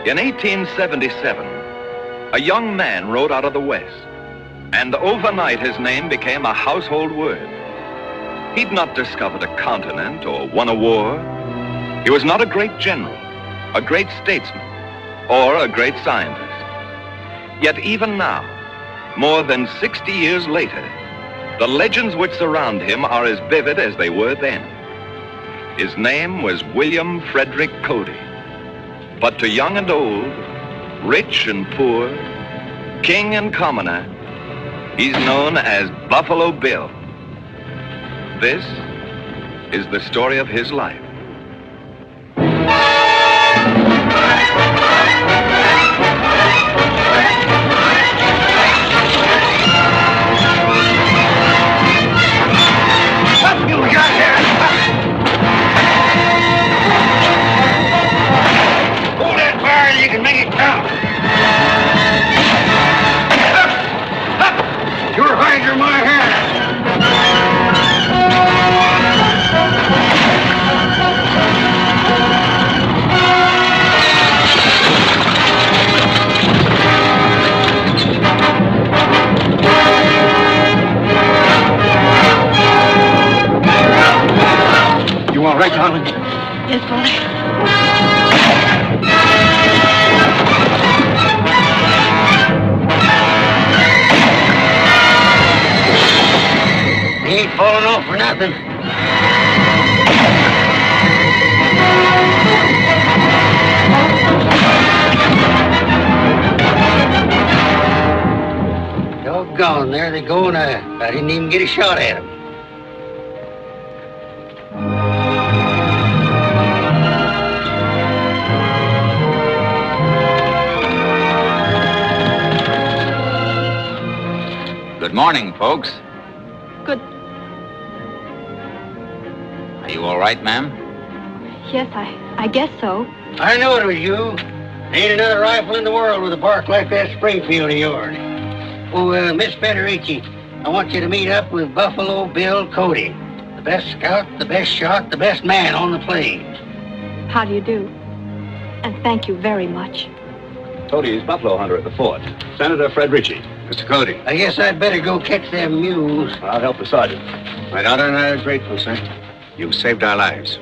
In 1877, a young man rode out of the West, and overnight his name became a household word. He'd not discovered a continent or won a war. He was not a great general, a great statesman, or a great scientist. Yet even now, more than 60 years later, the legends which surround him are as vivid as they were then. His name was William Frederick Cody. But to young and old, rich and poor, king and commoner, he's known as Buffalo Bill. This is the story of his life. What you got here? Hold that fire and you can make it count. Your hides are my hands. You all right, darling? Yes, Father. He ain't falling off for nothing. Doggone, there they go, and I didn't even get a shot at them. Good morning, folks. Good. Are you all right, ma'am? Yes, I guess so. I knew it was you. There ain't another rifle in the world with a bark like that Springfield of yours. Oh, Miss Federici, I want you to meet up with Buffalo Bill Cody. The best scout, the best shot, the best man on the plains. How do you do? And thank you very much. Cody is buffalo hunter at the fort. Senator Federici. Mr. Cody. I guess I'd better go catch them mules. I'll help the sergeant. My daughter and I are grateful, sir. You've saved our lives.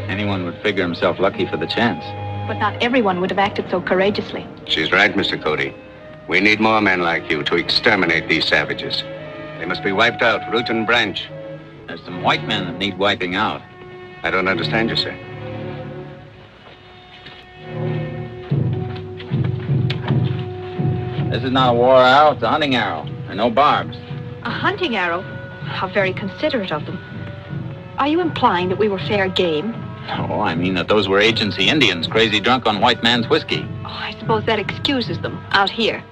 Anyone would figure himself lucky for the chance. But not everyone would have acted so courageously. She's right, Mr. Cody. We need more men like you to exterminate these savages. They must be wiped out, root and branch. There's some white men that need wiping out. I don't understand you, sir. This is not a war arrow, it's a hunting arrow. There are no barbs. A hunting arrow? How very considerate of them. Are you implying that we were fair game? Oh, I mean that those were agency Indians, crazy drunk on white man's whiskey. Oh, I suppose that excuses them out here.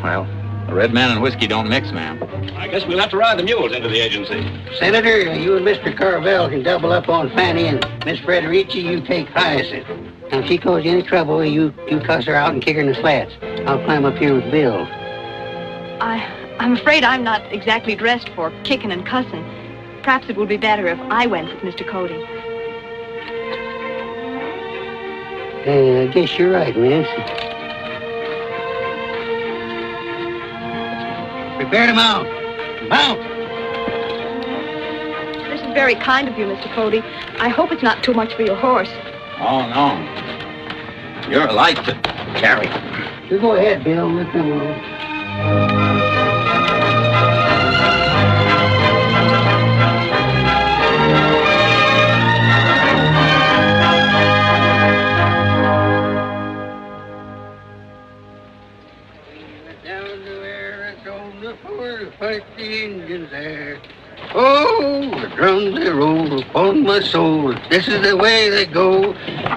Well, a red man and whiskey don't mix, ma'am. I guess we'll have to ride the mules into the agency. Senator, you and Mr. Carvel can double up on Fanny, and Miss Frederici, you take Hyacinth. Now, if she causes you any trouble, you cuss her out and kick her in the slats. I'll climb up here with Bill. I'm afraid I'm not exactly dressed for kicking and cussing. Perhaps it would be better if I went with Mr. Cody. I guess you're right, miss. Prepare to mount. Mount! This is very kind of you, Mr. Cody. I hope it's not too much for your horse. Oh, no. You're a light to carry. You go ahead, Bill. Let them alone. Fight the Indians there. Oh, the drums they roll upon my soul. This is the way they go.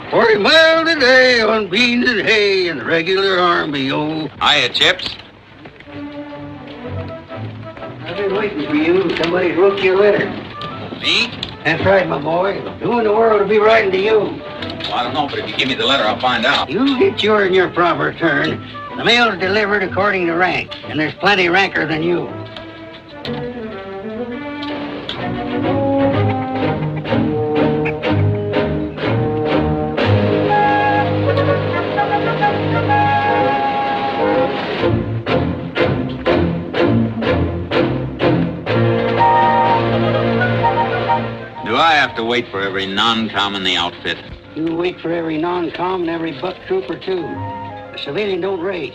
40 miles a day on beans and hay and the regular army, oh. Hiya, Chips. I've been waiting for you. Somebody wrote you a letter. Me? That's right, my boy. Who in the world will be writing to you? Well, I don't know, but if you give me the letter, I'll find out. You get yours in your proper turn. The mail's delivered according to rank, and there's plenty ranker than you. wait for every non-com in the outfit. You wait for every non-com and every buck trooper, too. A civilian don't rate.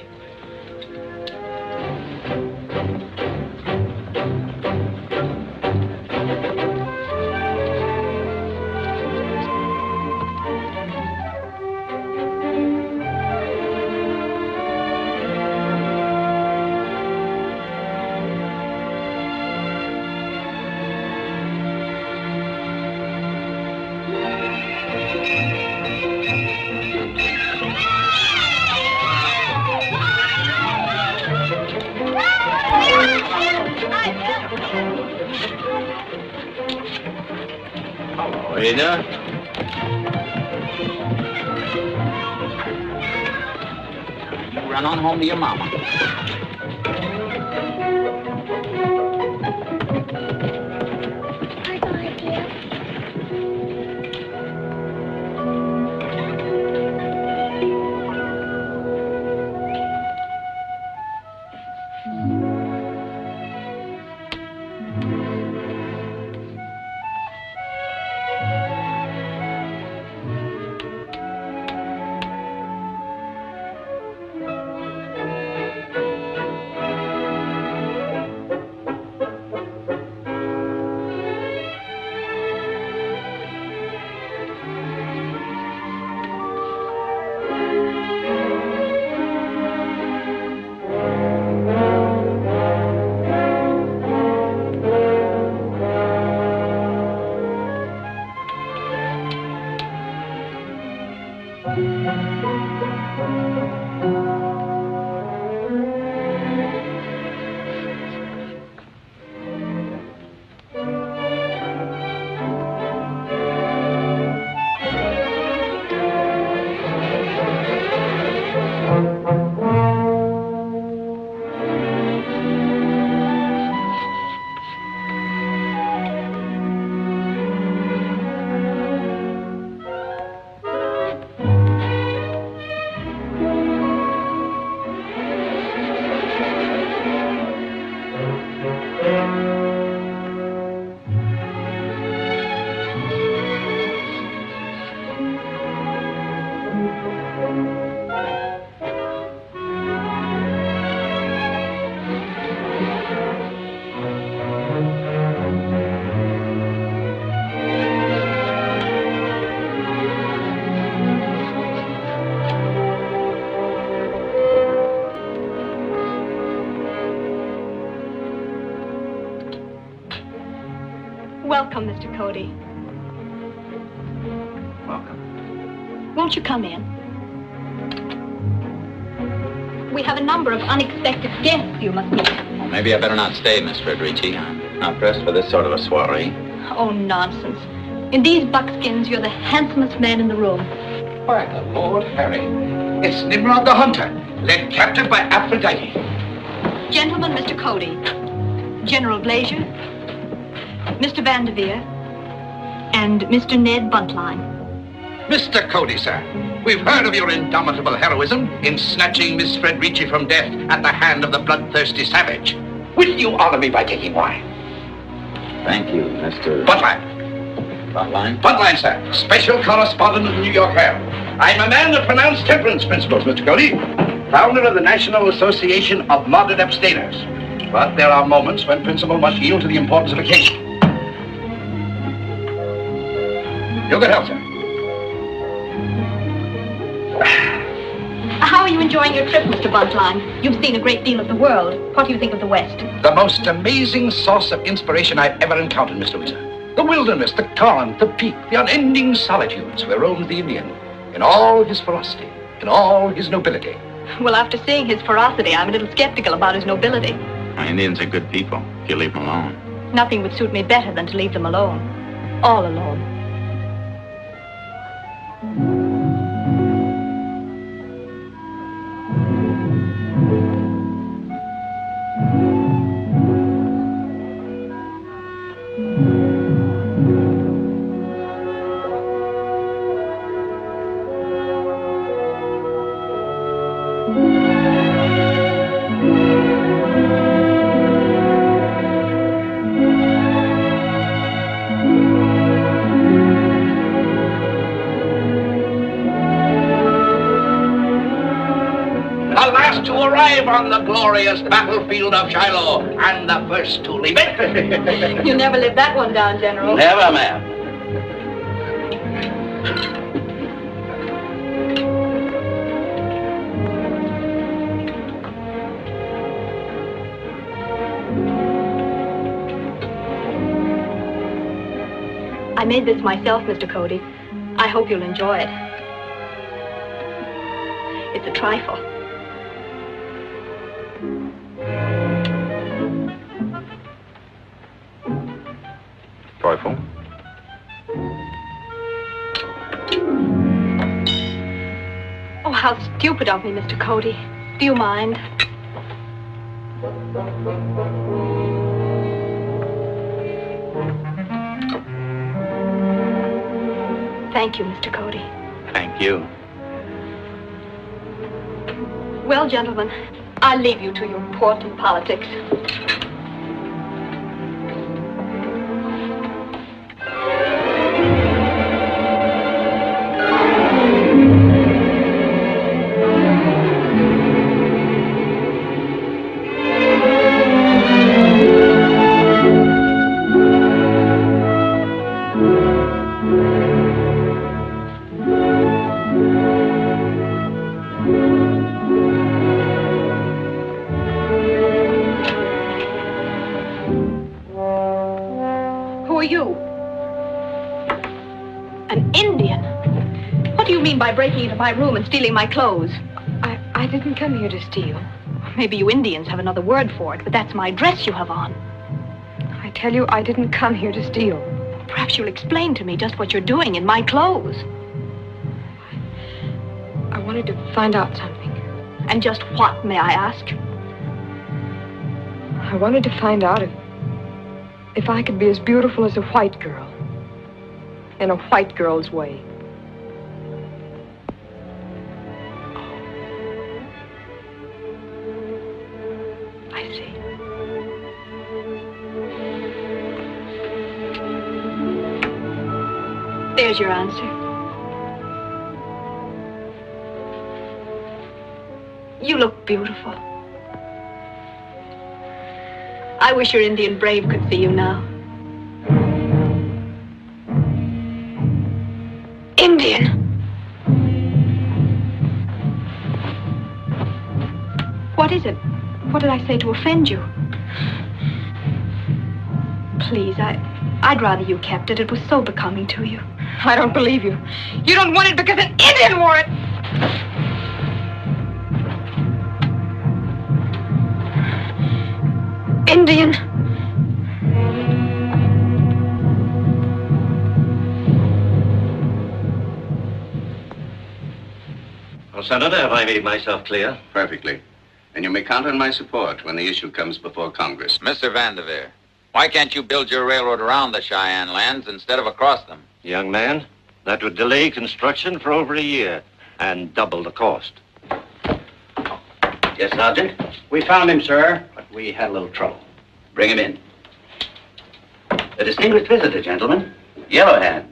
Ada? You run on home to your mama. Welcome, Mr. Cody. Welcome. Won't you come in? We have a number of unexpected guests you must meet. Well, maybe I better not stay, Miss Frederici. I'm not dressed for this sort of a soiree. Oh, nonsense. In these buckskins, you're the handsomest man in the room. By the Lord Harry, it's Nimrod the Hunter, led captive by Aphrodite. Gentlemen, Mr. Cody, General Blazier, Mr. Vanderveer, and Mr. Ned Buntline. Mr. Cody, sir, we've heard of your indomitable heroism in snatching Miss Frederici from death at the hand of the bloodthirsty savage. Will you honor me by taking wine? Thank you, Mr. Buntline. Buntline? Buntline, sir. Special correspondent of the New York Herald. I'm a man of pronounced temperance principles, Mr. Cody. Founder of the National Association of Moderate Abstainers. But there are moments when principle must yield to the importance of occasion. Your good health, sir. How are you enjoying your trip, Mr. Buntline? You've seen a great deal of the world. What do you think of the West? The most amazing source of inspiration I've ever encountered, Mr. Windsor. The wilderness, the torrent, the peak, the unending solitudes where roams the Indian, in all his ferocity, in all his nobility. Well, after seeing his ferocity, I'm a little skeptical about his nobility. Indians are good people, if you leave them alone. Nothing would suit me better than to leave them alone. All alone. arrive on the glorious battlefield of Shiloh and the first to leave it. You never lived that one down, General. Never, ma'am. I made this myself, Mr. Cody. I hope you'll enjoy it. It's a trifle. Trifle? Oh, how stupid of me, Mr. Cody. Do you mind? Thank you, Mr. Cody. Thank you. Well, gentlemen, I'll leave you to your important politics. By breaking into my room and stealing my clothes. I didn't come here to steal. Maybe you Indians have another word for it, but that's my dress you have on. I tell you, I didn't come here to steal. Perhaps you'll explain to me just what you're doing in my clothes. I wanted to find out something. And just what, may I ask? I wanted to find out if I could be as beautiful as a white girl. In a white girl's way. There's your answer. You look beautiful. I wish your Indian brave could see you now. Indian! What is it? What did I say to offend you? Please, I'd rather you kept it. It was so becoming to you. I don't believe you. You don't want it because an Indian wore it. Indian. Well, Senator, have I made myself clear? Perfectly. And you may count on my support when the issue comes before Congress. Mr. Vanderveer, why can't you build your railroad around the Cheyenne lands instead of across them? Young man, that would delay construction for over a year and double the cost. Yes, Sergeant? We found him, sir, but we had a little trouble. Bring him in. A distinguished visitor, gentlemen. Yellowhand.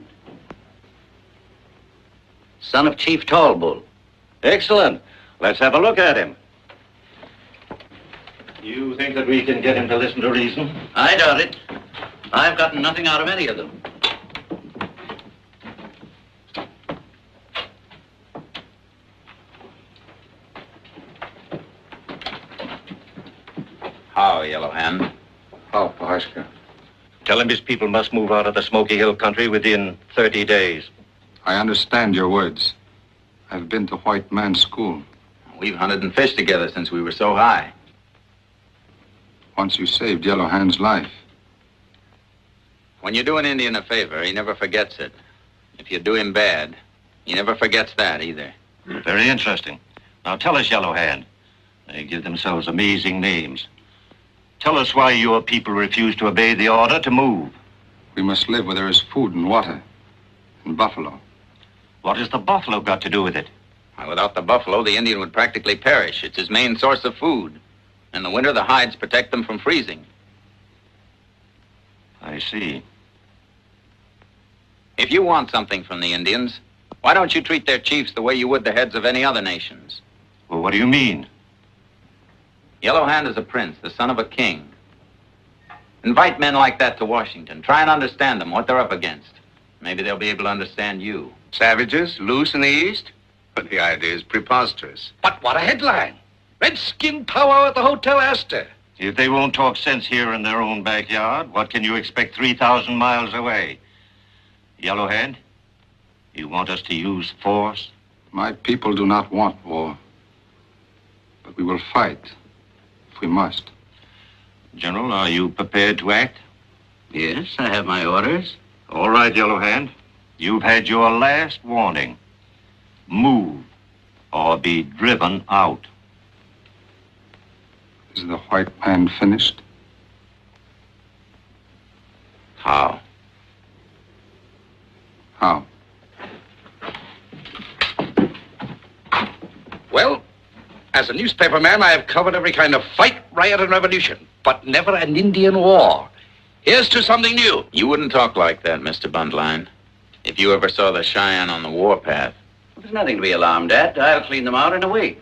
Son of Chief Tallbull. Excellent. Let's have a look at him. You think that we can get him to listen to reason? I doubt it. I've gotten nothing out of any of them. How, Yellowhand? How, Pahashka? Tell him his people must move out of the Smoky Hill country within 30 days. I understand your words. I've been to white man's school. We've hunted and fished together since we were so high. Once you saved Yellowhand's life. When you do an Indian a favor, he never forgets it. If you do him bad, he never forgets that either. Very interesting. Now tell us, Yellowhand. They give themselves amazing names. Tell us why your people refuse to obey the order to move. We must live where there is food and water. And buffalo. What has the buffalo got to do with it? Why, without the buffalo, the Indian would practically perish. It's his main source of food. In the winter, the hides protect them from freezing. I see. If you want something from the Indians, why don't you treat their chiefs the way you would the heads of any other nations? Well, what do you mean? Yellow Hand is a prince, the son of a king. Invite men like that to Washington. Try and understand them, what they're up against. Maybe they'll be able to understand you. Savages, loose in the East? But the idea is preposterous. But what a headline. Redskin powwow at the Hotel Astor. If they won't talk sense here in their own backyard, what can you expect 3,000 miles away? Yellowhead, you want us to use force? My people do not want war. But we will fight if we must. General, are you prepared to act? Yes, I have my orders. All right, Yellowhand. You've had your last warning. Move or be driven out. Is the white man finished? How? How? Well, as a newspaper man, I have covered every kind of fight, riot, and revolution, but never an Indian war. Here's to something new. You wouldn't talk like that, Mr. Buntline. If you ever saw the Cheyenne on the warpath. There's nothing to be alarmed at. I'll clean them out in a week.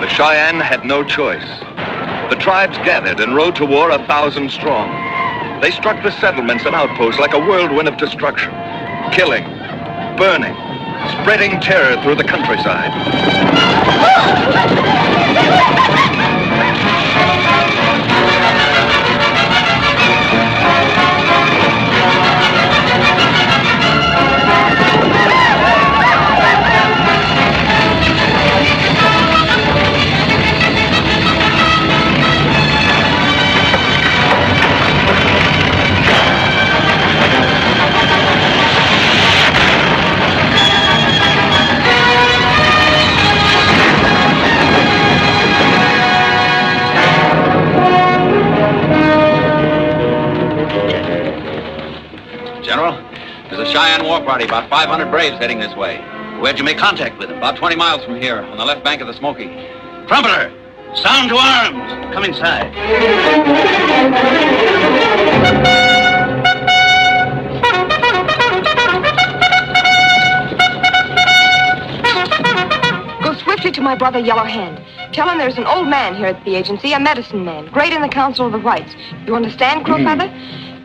Cheyenne had no choice. The tribes gathered and rode to war 1,000 strong. They struck the settlements and outposts like a whirlwind of destruction, killing, burning, spreading terror through the countryside. Cheyenne war party, about 500 braves heading this way. Where'd you make contact with them? About 20 miles from here, on the left bank of the Smoky. Trumpeter, sound to arms. Come inside. Go swiftly to my brother Yellow Hand. Tell him there's an old man here at the agency, a medicine man, great in the Council of the Whites. You understand, Crowfeather?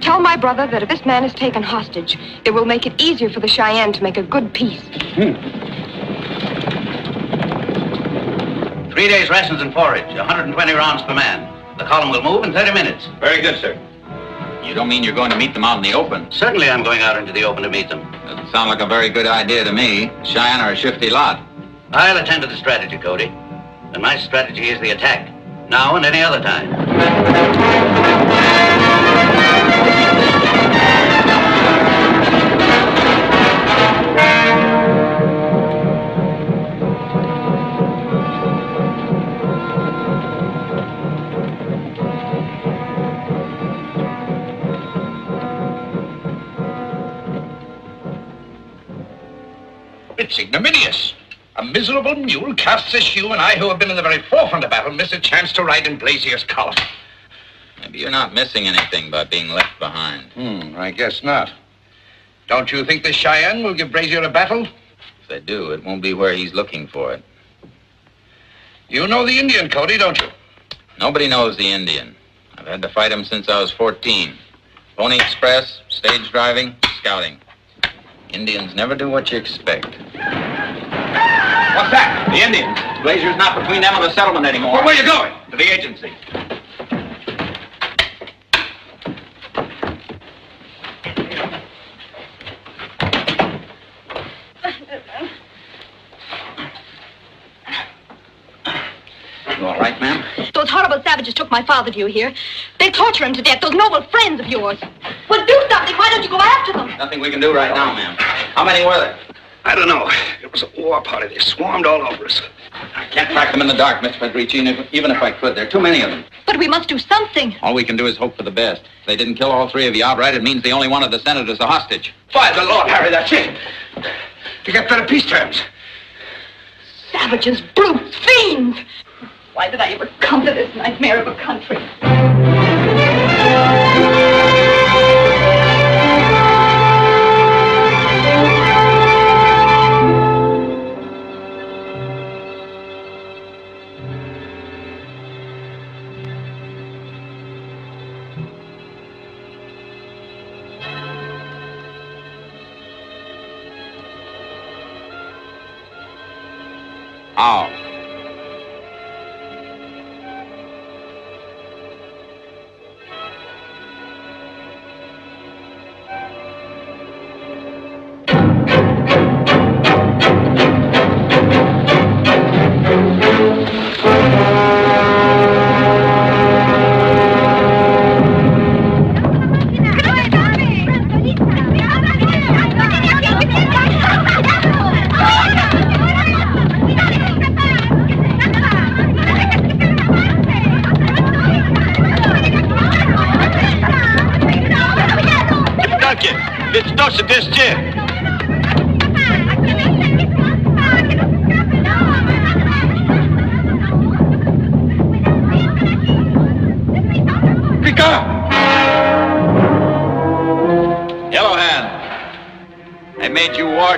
Tell my brother that if this man is taken hostage, it will make it easier for the Cheyenne to make a good peace. 3 days' rations and forage, 120 rounds per man. The column will move in 30 minutes. Very good, sir. You don't mean you're going to meet them out in the open? Certainly I'm going out into the open to meet them. Doesn't sound like a very good idea to me. Cheyenne are a shifty lot. I'll attend to the strategy, Cody. And my strategy is the attack, now and any other time. It's ignominious. A miserable mule casts a shoe, and I, who have been in the very forefront of battle, miss a chance to ride in Blazier's column. Maybe you're not missing anything by being left behind. I guess not. Don't you think the Cheyenne will give Brazier a battle? If they do, it won't be where he's looking for it. You know the Indian, Cody, don't you? Nobody knows the Indian. I've had to fight him since I was 14. Pony Express, stage driving, scouting. Indians never do what you expect. What's that? The Indians. Blazier's not between them and the settlement anymore. Well, where are you going? To the agency. You all right, ma'am? Those horrible savages took my father, do you hear? They torture him to death, those noble friends of yours. Well, do something. Why don't you go after them? Nothing we can do right now, ma'am. How many were there? I don't know. It was a war party. They swarmed all over us. I can't track them in the dark, Miss Federici, even if I could. There are too many of them. But we must do something. All we can do is hope for the best. If they didn't kill all three of you outright, it means the only one of the senators a hostage. By the Lord, Harry, that's it. To get better peace terms. Savages, brutes, fiends! Why did I ever come to this nightmare of a country? How?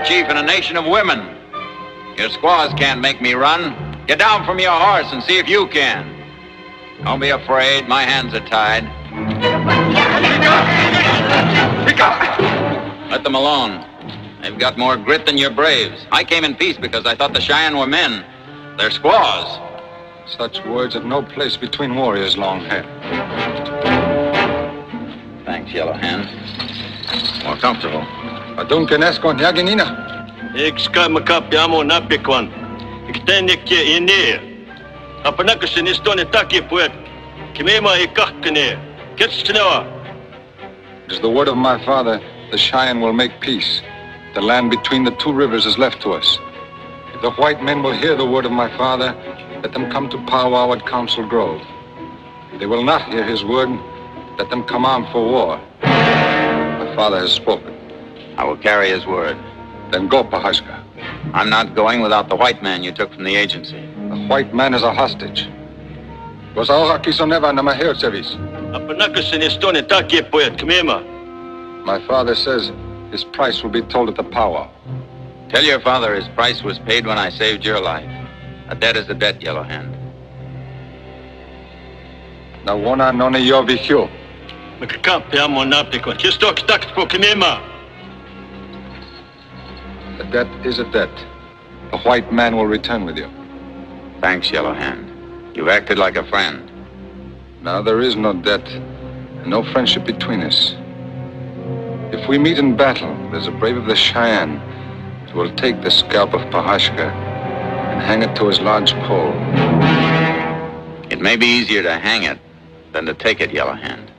Chief in a nation of women. Your squaws can't make me run. Get down from your horse and see if you can. Don't be afraid. My hands are tied. Let them alone. They've got more grit than your braves. I came in peace because I thought the Cheyenne were men. They're squaws. Such words have no place between warriors, Longhair. Thanks, Yellow Hand. More comfortable. Adunkenesko Nyaginina. Ik ska makapiamo napikwan. Iktenik je ine. Apanakasin istone taki puet. Kimema ikakene. Ketstnewa. It is the word of my father, the Cheyenne will make peace. The land between the two rivers is left to us. If the white men will hear the word of my father, let them come to powwow at Council Grove. If they will not hear his word, let them come armed for war. My father has spoken. I will carry his word. Then go, Pahashka. I'm not going without the white man you took from the agency. The white man is a hostage. My father says his price will be told at the powwow. Tell your father his price was paid when I saved your life. A debt is a debt, Yellow Hand. Nawona none yovikyo. A debt is a debt. The white man will return with you. Thanks, Yellow Hand. You've acted like a friend. Now there is no debt and no friendship between us. If we meet in battle, there's a brave of the Cheyenne who will take the scalp of Pahashka and hang it to his lodge pole. It may be easier to hang it than to take it, Yellow Hand.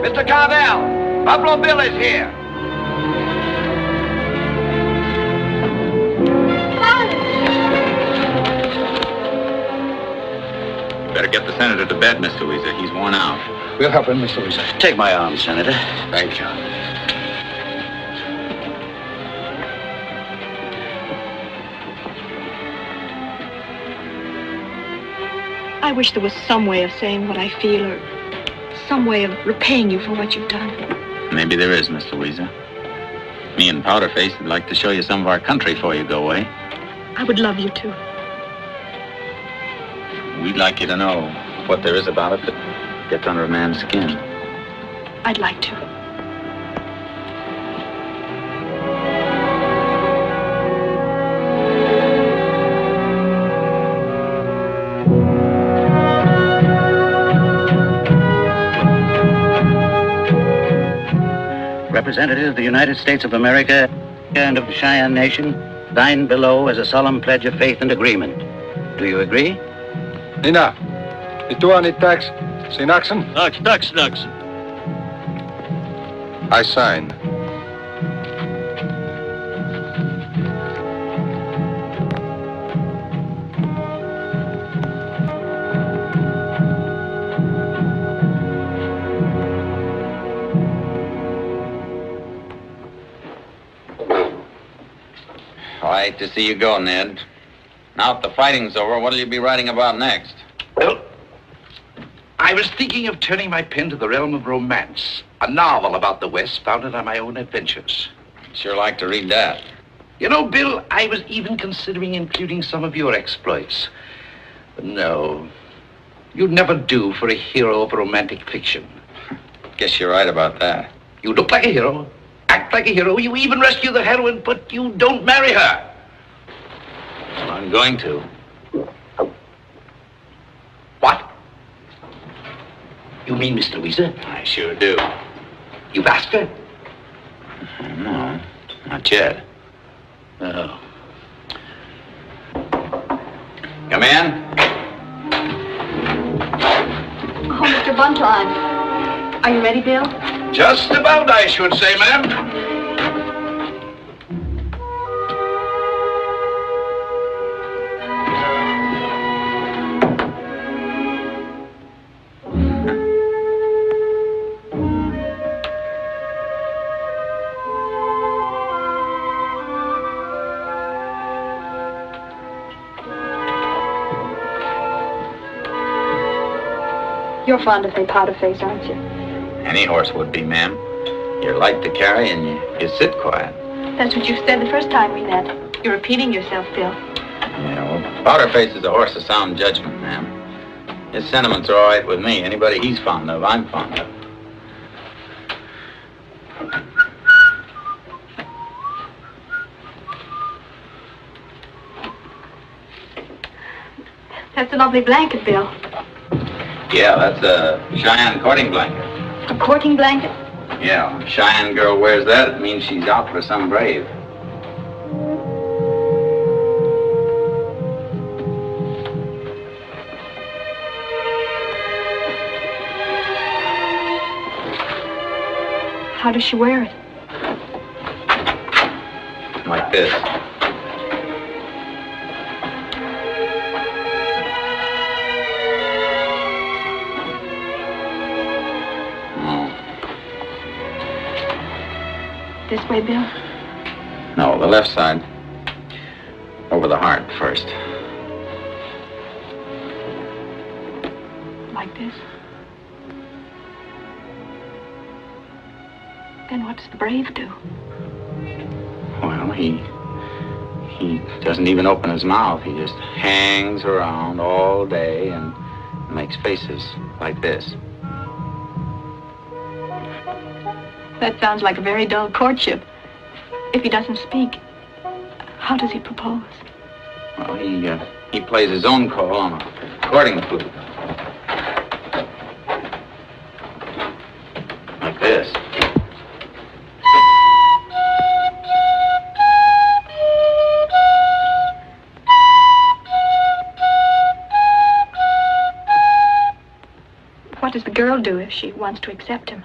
Mr. Carvel! Buffalo Bill is here! You better get the senator to bed, Mr. Weezer. He's worn out. We'll help him, Mr. Weezer. Take my arm, Senator. Thank you. I wish there was some way of saying what I feel, or some way of repaying you for what you've done. Maybe there is, Mr. Weezer. Me and Powderface would like to show you some of our country before you go away. I would love you to. We'd like you to know what there is about it that gets under a man's skin. I'd like to. Representative of the United States of America and of the Cheyenne Nation, thine below as a solemn pledge of faith and agreement. Do you agree? Nina, itu ani tax, sinaxen? Tax. I sign. I hate to see you go, Ned. Now that the fighting's over, what'll you be writing about next? Well, I was thinking of turning my pen to the realm of romance. A novel about the West founded on my own adventures. I'd sure like to read that. You know, Bill, I was even considering including some of your exploits. But no, you'd never do for a hero of romantic fiction. Guess you're right about that. You look like a hero, act like a hero, you even rescue the heroine, but you don't marry her. Well, I'm going to. What? You mean Miss Louisa? I sure do. You've asked her? No, not yet. No. Come in. Oh, Mr. Buntline. Are you ready, Bill? Just about, I should say, ma'am. You're fond of a powder face, aren't you? Any horse would be, ma'am. You're light to carry and you sit quiet. That's what you said the first time we met. You're repeating yourself, Bill. Yeah, well, Powderface is a horse of sound judgment, ma'am. His sentiments are all right with me. Anybody he's fond of, I'm fond of. That's a lovely blanket, Bill. Yeah, that's a Cheyenne courting blanket. A courting blanket? Yeah, if a Cheyenne girl wears that, it means she's out for some brave. How does she wear it? Like this. This way, Bill? No, the left side. Over the heart first. Like this? Then what does the brave do? Well, he doesn't even open his mouth. He just hangs around all day and makes faces like this. That sounds like a very dull courtship. If he doesn't speak, how does he propose? Well, he plays his own call on a courting flute. Like this. What does the girl do if she wants to accept him?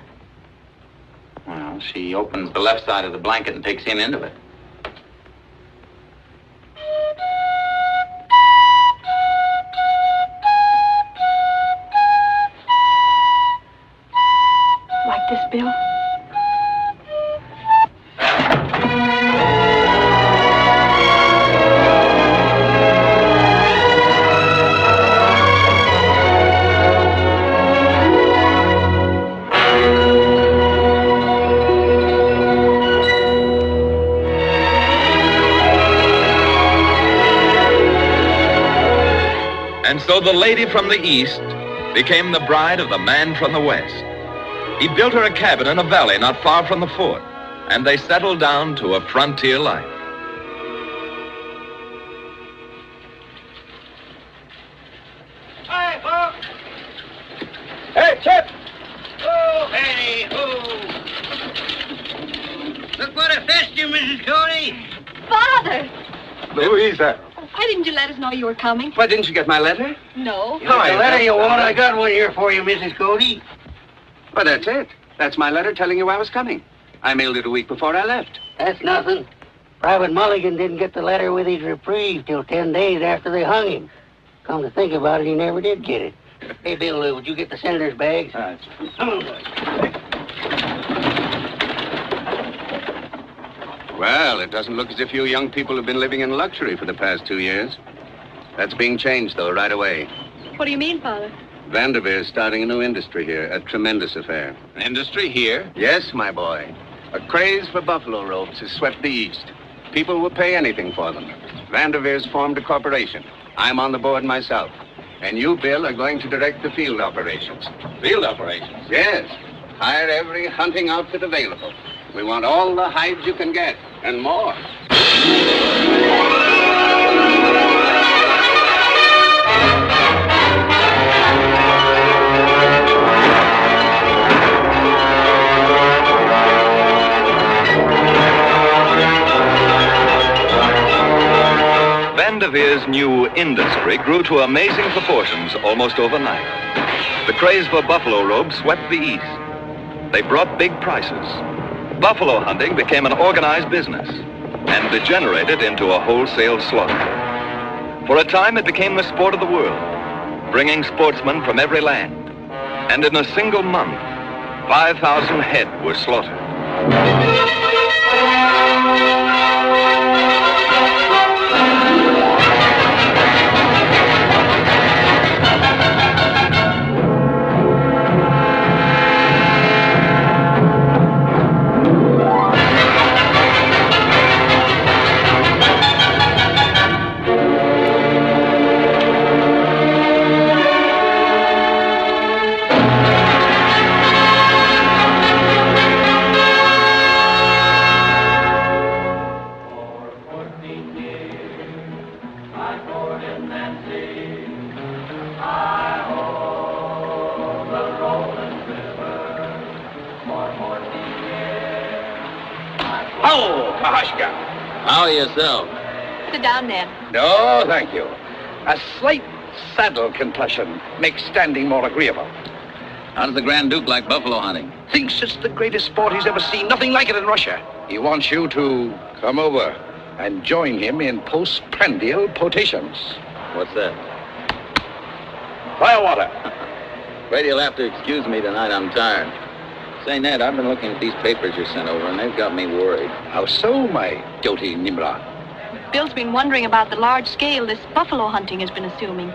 Well, she opens the left side of the blanket and takes him into it. Like this, Bill? And so the lady from the east became the bride of the man from the west. He built her a cabin in a valley not far from the fort, and they settled down to a frontier life. Hi, Bob. Hey, Chip. Oh, hey, oh. Look what I fetched you, Mrs. Cody. Father! Louisa. Why didn't you let us know you were coming? Why didn't you get my letter? No. You want the letter you want? I got one here for you, Mrs. Cody. Well, that's it. That's my letter telling you I was coming. I mailed it a week before I left. That's nothing. Private Mulligan didn't get the letter with his reprieve till 10 days after they hung him. Come to think about it, he never did get it. Hey, Bill, would you get the senator's bags? Come on, boy. Well, it doesn't look as if you young people have been living in luxury for the past 2 years. That's being changed, though, right away. What do you mean, Father? Vanderveer is starting a new industry here, a tremendous affair. An industry here? Yes, my boy. A craze for buffalo robes has swept the East. People will pay anything for them. Vanderveer's formed a corporation. I'm on the board myself. And you, Bill, are going to direct the field operations. Field operations? Yes. Hire every hunting outfit available. We want all the hides you can get, and more. Vanderveer's new industry grew to amazing proportions almost overnight. The craze for buffalo robes swept the East. They brought big prices. Buffalo hunting became an organized business and degenerated into a wholesale slaughter. For a time, it became the sport of the world, bringing sportsmen from every land. And in a single month, 5,000 head were slaughtered. Oh, Mahashka. How are yourself? Sit down, Ned. No, thank you. A slight saddle concussion makes standing more agreeable. How does the Grand Duke like buffalo hunting? Thinks it's the greatest sport he's ever seen. Nothing like it in Russia. He wants you to come over and join him in postprandial potations. What's that? Firewater. Afraid you'll have to excuse me tonight. I'm tired. Say, Ned, I've been looking at these papers you sent over, and they've got me worried. How so, my guilty Nimrod? Bill's been wondering about the large scale this buffalo hunting has been assuming.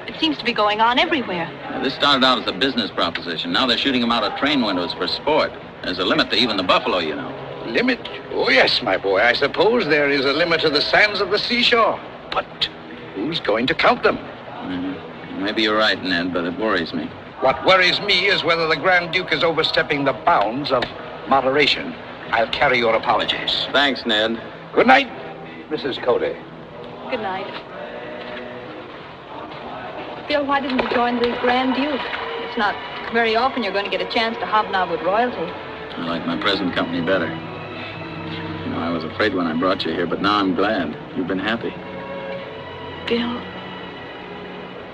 It seems to be going on everywhere. Now, this started out as a business proposition. Now they're shooting them out of train windows for sport. There's a limit to even the buffalo, you know. Limit? Oh, yes, my boy. I suppose there is a limit to the sands of the seashore. But who's going to count them? Maybe you're right, Ned, but it worries me. What worries me is whether the Grand Duke is overstepping the bounds of moderation. I'll carry your apologies. Thanks, Ned. Good night, Mrs. Cody. Good night. Bill, why didn't you join the Grand Duke? It's not very often you're going to get a chance to hobnob with royalty. I like my present company better. You know, I was afraid when I brought you here, but now I'm glad. You've been happy. Bill,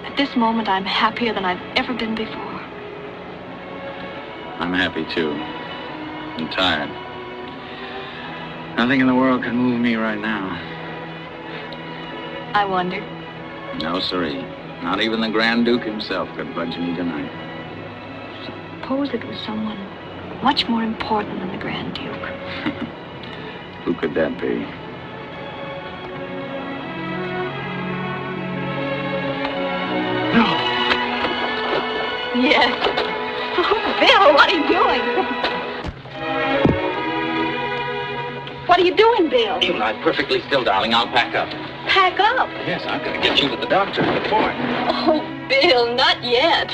at this moment, I'm happier than I've ever been before. I'm happy, too. I'm tired. Nothing in the world can move me right now. I wonder. No, siree. Not even the Grand Duke himself could budge me tonight. Suppose it was someone much more important than the Grand Duke. Who could that be? Yes. Oh, Bill, what are you doing? What are you doing, Bill? You lie perfectly still, darling. I'll pack up. Pack up. Yes, I've got to get you to the doctor at the fort. Oh, Bill, not yet.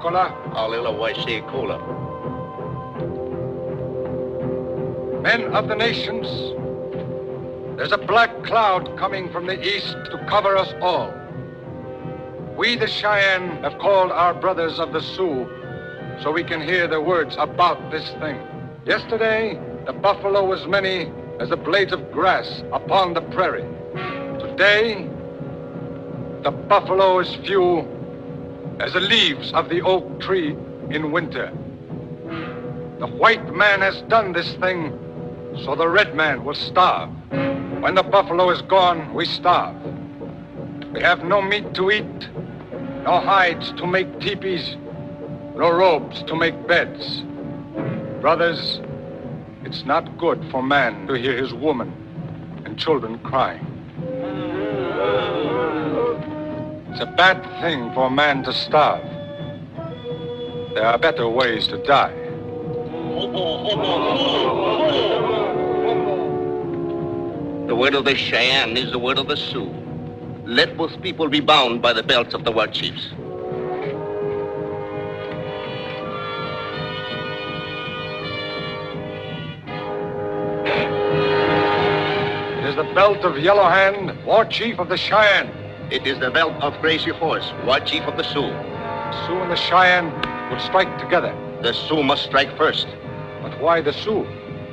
Coca-Cola. Men of the nations, there's a black cloud coming from the east to cover us all. We, the Cheyenne, have called our brothers of the Sioux so we can hear their words about this thing. Yesterday, the buffalo was many as the blades of grass upon the prairie. Today, the buffalo is few as the leaves of the oak tree in winter. The white man has done this thing so the red man will starve. When the buffalo is gone, we starve. We have no meat to eat, no hides to make teepees, no robes to make beds. Brothers, it's not good for man to hear his woman and children crying. It's a bad thing for man to starve. There are better ways to die. The word of the Cheyenne is the word of the Sioux. Let both people be bound by the belts of the war chiefs. It is the belt of Yellow Hand, war chief of the Cheyenne. It is the belt of Crazy Horse, war chief of the Sioux. The Sioux and the Cheyenne will strike together. The Sioux must strike first. But why the Sioux?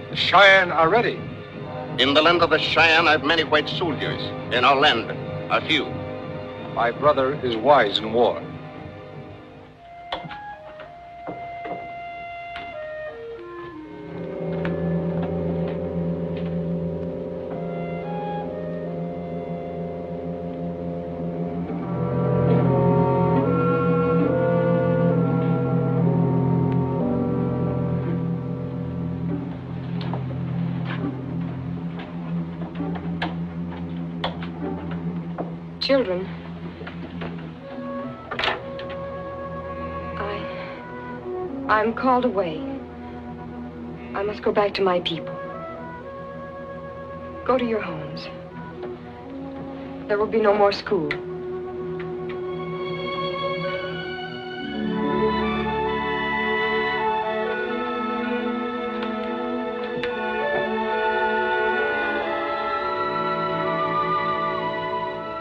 The Cheyenne are ready. In the land of the Cheyenne, I have many white soldiers. In our land, are few. My brother is wise in war. Children, I'm called away. I must go back to my people. Go to your homes. There will be no more school.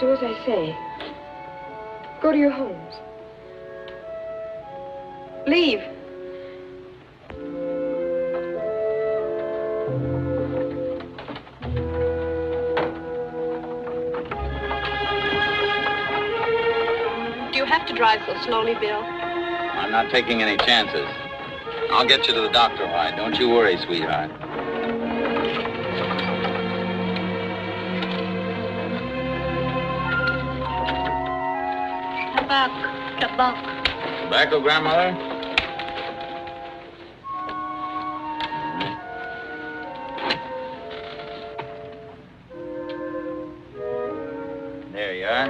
Do as I say. Go to your homes. Leave. Do you have to drive so slowly, Bill? I'm not taking any chances. I'll get you to the doctor, all right? Don't you worry, sweetheart. Tobacco, grandmother? There you are.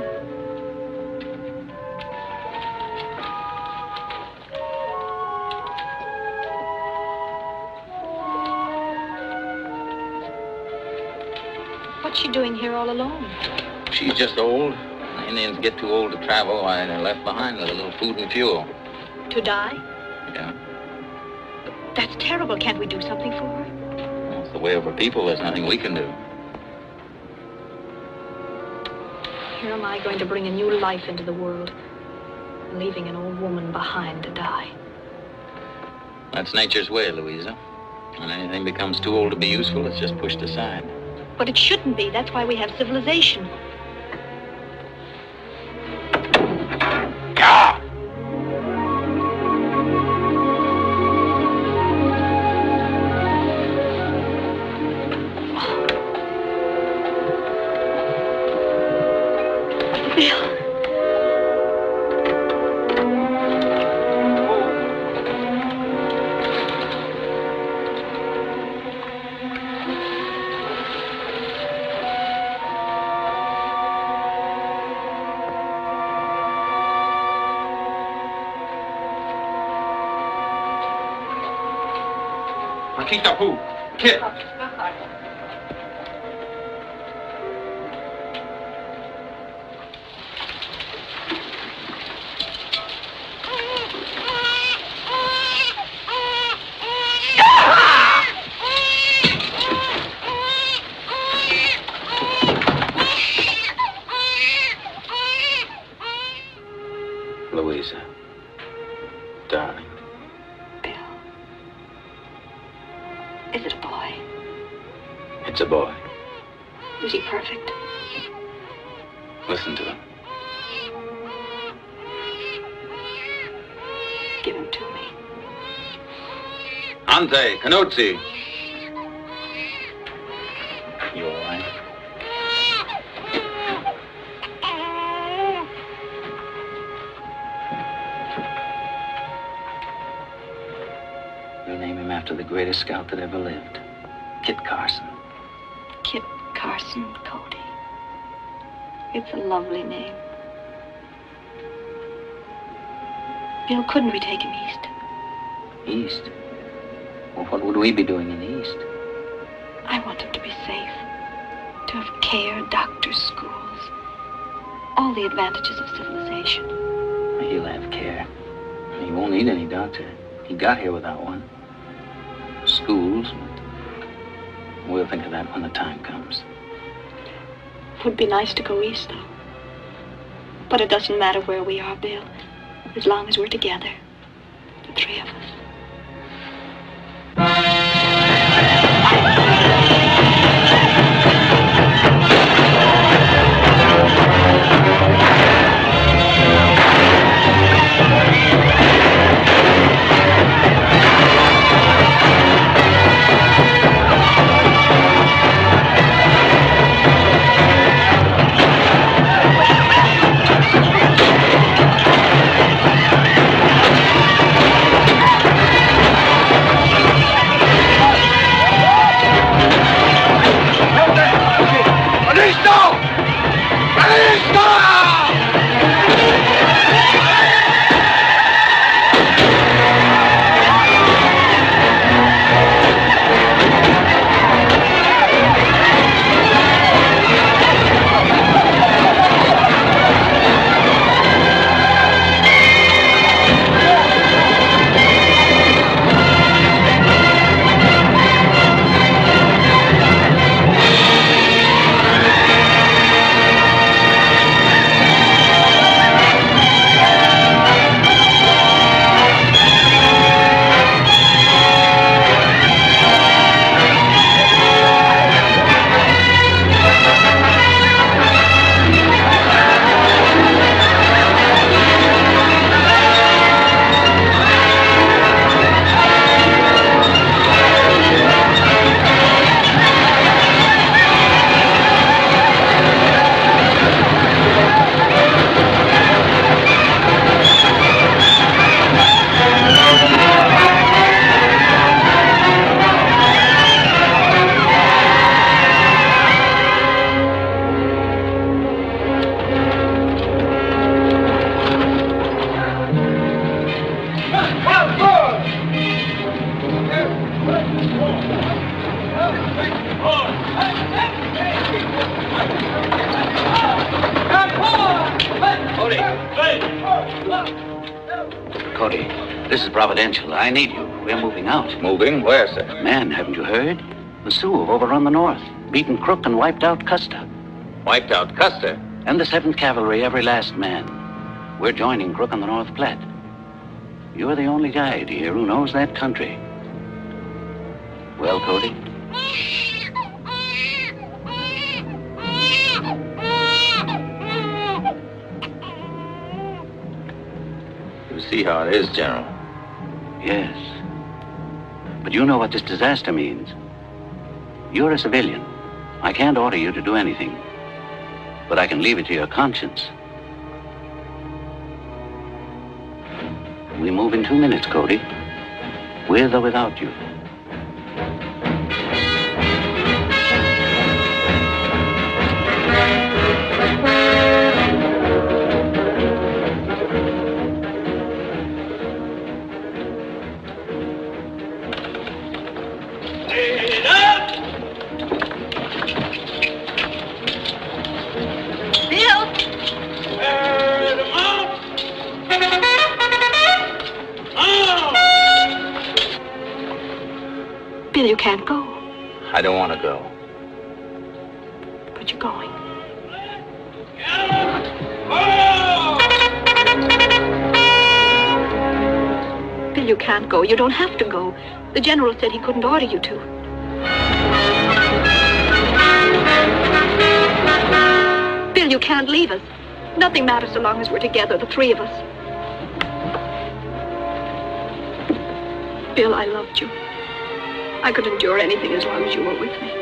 What's she doing here all alone? She's just old. Indians get too old to travel, why they're left behind with a little food and fuel. To die? Yeah. That's terrible. Can't we do something for her? Well, it's the way of her people. There's nothing we can do. Here am I going to bring a new life into the world, leaving an old woman behind to die. That's nature's way, Louisa. When anything becomes too old to be useful, it's just pushed aside. But it shouldn't be. That's why we have civilization. Who? Kid. boy? It's a boy. Is he perfect? Listen to him. Give him to me. Ante, Canuzzi. You all right? We'll name him after the greatest scout that ever lived, Kit Carson. Kit Carson Cody. It's a lovely name. Bill, couldn't we take him east? East? Well, what would we be doing in the East? I want him to be safe. To have care, doctors, schools. All the advantages of civilization. He'll have care. He won't need any doctor. He got here without one. Schools. We'll think of that when the time comes. It would be nice to go east, though. But it doesn't matter where we are, Bill, as long as we're together. The three of us. Cody, this is providential. I need you. We're moving out. Moving? Where, sir? Man, haven't you heard? The Sioux have overrun the north, beaten Crook and wiped out Custer. Wiped out Custer? And the 7th Cavalry, every last man. We're joining Crook on the North Platte. You're the only guide here who knows that country. Well, Cody? You see how it is, General. Yes. But you know what this disaster means. You're a civilian. I can't order you to do anything. But I can leave it to your conscience. We move in 2 minutes, Cody. With or without you. Bill, you can't go. I don't want to go. But you're going. Bill, you can't go. You don't have to go. The general said he couldn't order you to. can't leave us. Nothing matters so long as we're together, the three of us. Bill, I loved you. I could endure anything as long as you were with me.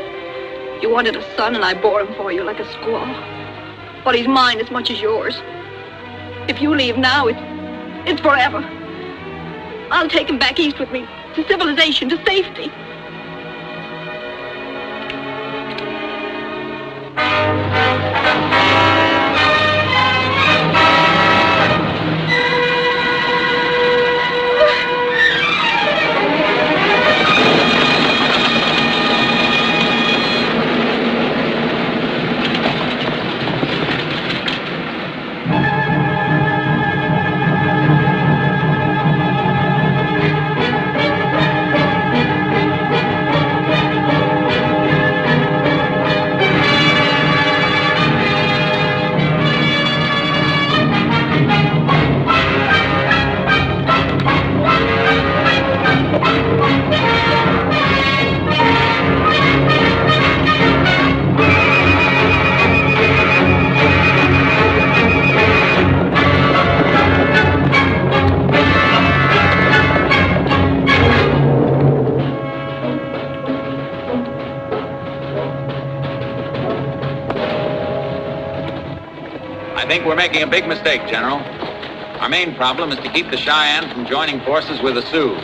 You wanted a son, and I bore him for you like a squaw. But he's mine as much as yours. If you leave now, it's forever. I'll take him back east with me, to civilization, to safety. I think we're making a big mistake, General. Our main problem is to keep the Cheyenne from joining forces with the Sioux.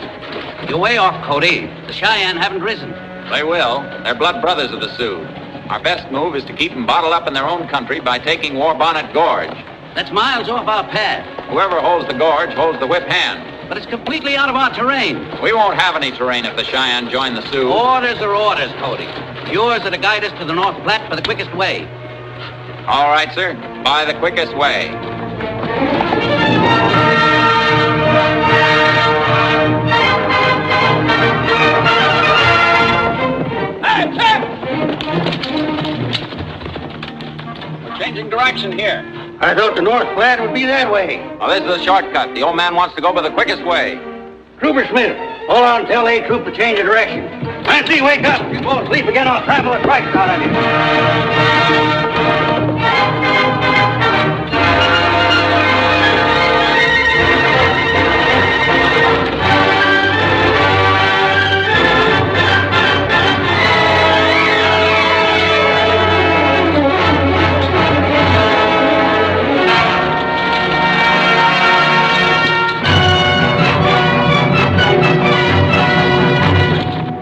You're way off, Cody. The Cheyenne haven't risen. They will. They're blood brothers of the Sioux. Our best move is to keep them bottled up in their own country by taking War Bonnet Gorge. That's miles off our path. Whoever holds the gorge holds the whip hand. But it's completely out of our terrain. We won't have any terrain if the Cheyenne join the Sioux. Orders are orders, Cody. Yours are to guide us to the North Platte for the quickest way. All right, sir. By the quickest way. Hey, Chip! We're changing direction here. I thought the North Platte would be that way. Well, this is a shortcut. The old man wants to go by the quickest way. Trooper Smith, hold on until they troop to change the direction. Clancy, wake up. If you go to sleep again, I'll trample the stripes out of you.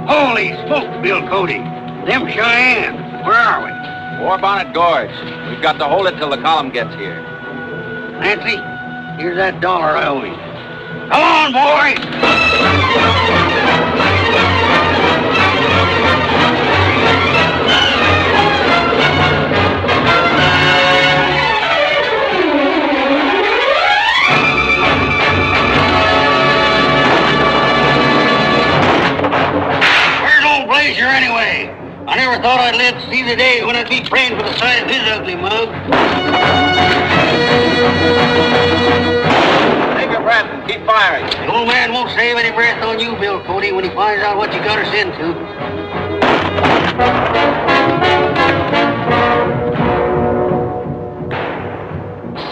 Holy smoke, Bill Cody. Them Cheyenne. Where are we? War Bonnet Gorge. We've got to hold it till the column gets here. Nancy, here's that $1 I owe you. Come on, boy! Blazer anyway. I never thought I'd live to see the day when I'd be praying for the sight of his ugly mug. Take a breath and keep firing. The old man won't save any breath on you, Bill Cody, when he finds out what you got us into.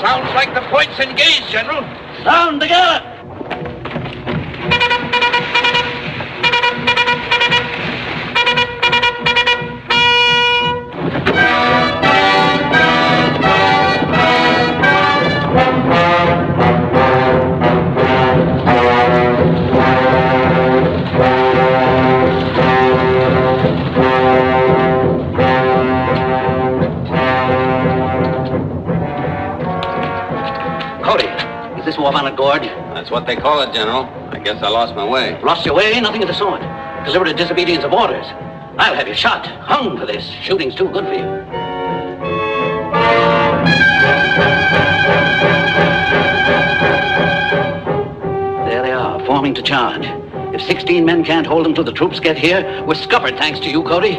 Sounds like the point's engaged, General. Sound the gallop! War Bonnet Gorge? That's what they call it, General. I guess I lost my way. Lost your way? Nothing of the sort. Deliberate disobedience of orders. I'll have you shot, hung for this. Shooting's too good for you. There they are, forming to charge. If 16 men can't hold them till the troops get here, we're scuppered thanks to you, Cody.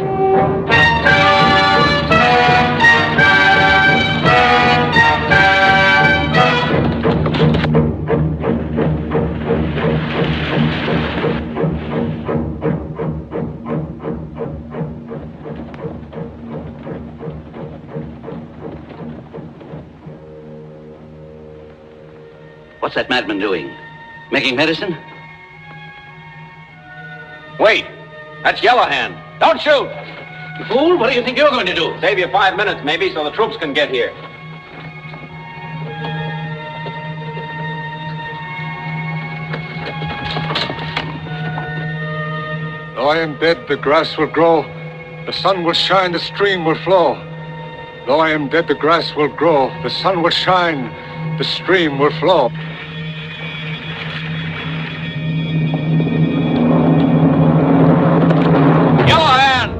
What's that madman doing? Making medicine? Wait! That's Yellowhand. Don't shoot! You fool, what do you think you're going to do? Save you 5 minutes, maybe, so the troops can get here. Though I am dead, the grass will grow. The sun will shine, the stream will flow. Though I am dead, the grass will grow. The sun will shine, the stream will flow. Yellowhand!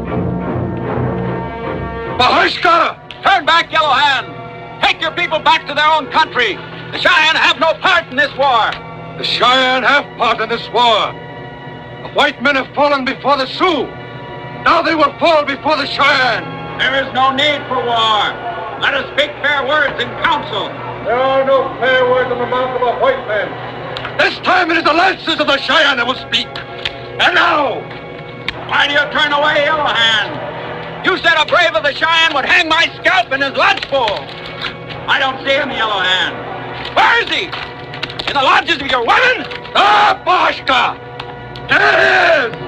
Bahashka! Turn back, Yellowhand! Take your people back to their own country! The Cheyenne have no part in this war! The Cheyenne have part in this war. The white men have fallen before the Sioux. Now they will fall before the Cheyenne. There is no need for war. Let us speak fair words in council. There are no fair words in the mouth of a white man. This time it is the lances of the Cheyenne that will speak. And now! Why do you turn away, Yellowhand? You said a brave of the Cheyenne would hang my scalp in his lodgepole. I don't see him, Yellowhand. Where is he? In the lodges of your women? Ah, Bahashka! There he is!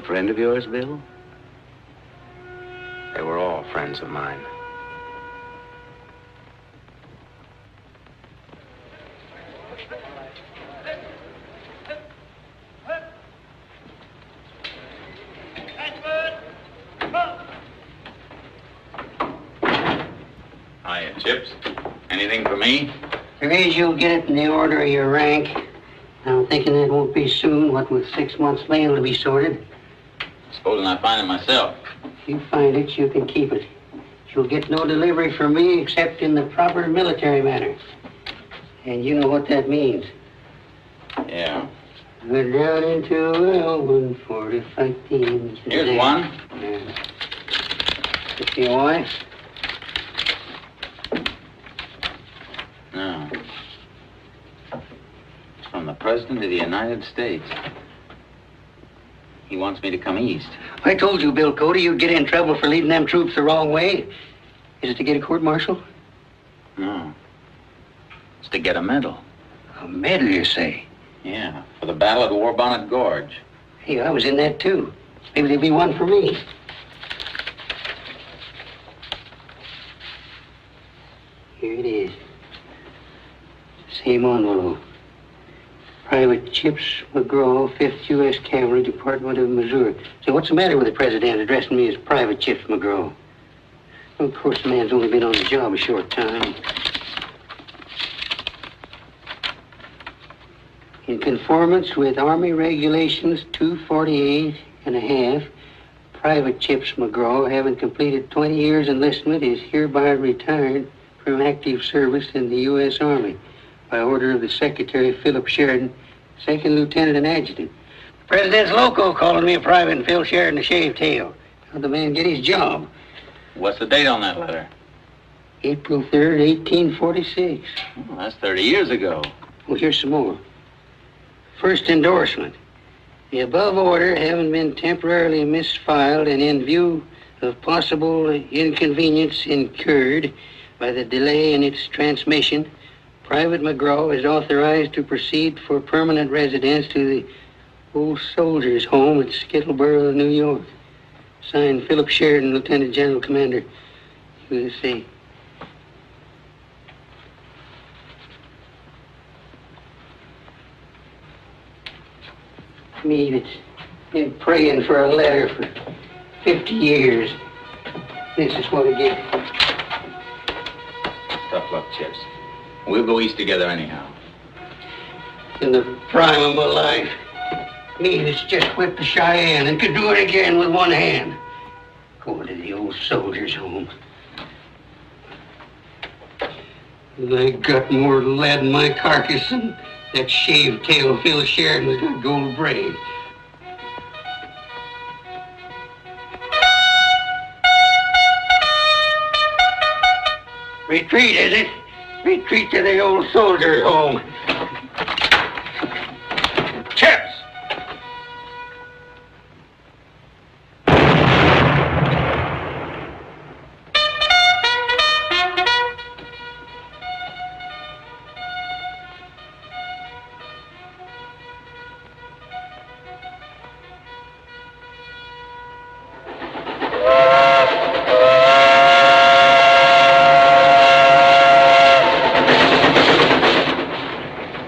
A friend of yours, Bill? They were all friends of mine. Hiya, Chips. Anything for me? There is, you'll get it in the order of your rank. I'm thinking that won't be soon, what with 6 months' mail to be sorted. Supposing I find it myself. If you find it, you can keep it. You'll get no delivery from me except in the proper military manner. And you know what that means. Yeah. We're down into 1:45. Here's one. Yeah. Is your wife? No. It's from the President of the United States. He wants me to come east. I told you, Bill Cody, you'd get in trouble for leading them troops the wrong way. Is it to get a court-martial? No. It's to get a medal. A medal, you say? Yeah, for the Battle at Warbonnet Gorge. Hey, I was in that, too. Maybe there'll be one for me. Here it is. Same envelope. Private Chips McGraw, 5th U.S. Cavalry, Department of Missouri. So what's the matter with the president addressing me as Private Chips McGraw? Well, of course, the man's only been on the job a short time. In conformance with Army Regulations 248 and a half, Private Chips McGraw, having completed 20 years enlistment, is hereby retired from active service in the U.S. Army by order of the Secretary Philip Sheridan, 2nd Lieutenant and Adjutant. The President's loco calling me a private and Phil Sheridan a shaved tail. How'd the man get his job? What's the date on that letter? April 3rd, 1846. Oh, that's 30 years ago. Well, here's some more. First endorsement. The above order having been temporarily misfiled and in view of possible inconvenience incurred by the delay in its transmission, Private McGraw is authorized to proceed for permanent residence to the Old Soldiers' Home at Skittleboro, New York. Signed, Philip Sheridan, Lieutenant General Commander, USA. Me that's been praying for a letter for 50 years. This is what I get. Tough luck, Chips. We'll go east together anyhow. In the prime of my life, me that's just whipped the Cheyenne and could do it again with one hand. Going to the Old Soldiers' Home. I got more lead in my carcass than that shaved tail Phil Sheridan's got gold braid. Retreat, is it? Retreat to the Old Soldiers' Home. Chips!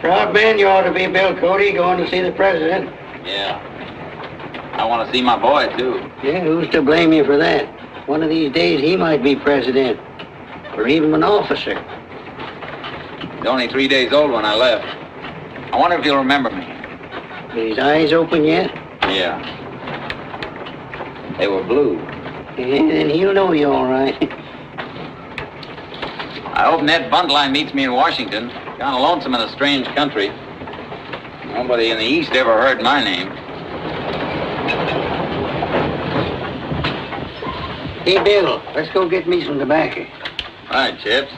Proud man you ought to be, Bill Cody, going to see the president. Yeah. I want to see my boy, too. Yeah, who's to blame you for that? One of these days he might be president, or even an officer. He's only 3 days old when I left. I wonder if he'll remember me. His eyes open yet? Yeah. They were blue. Yeah, then he'll know you all right. I hope Ned Buntline meets me in Washington. Kind of lonesome in a strange country. Nobody in the East ever heard my name. Hey, Bill, let's go get me some tobacco. All right, Chips.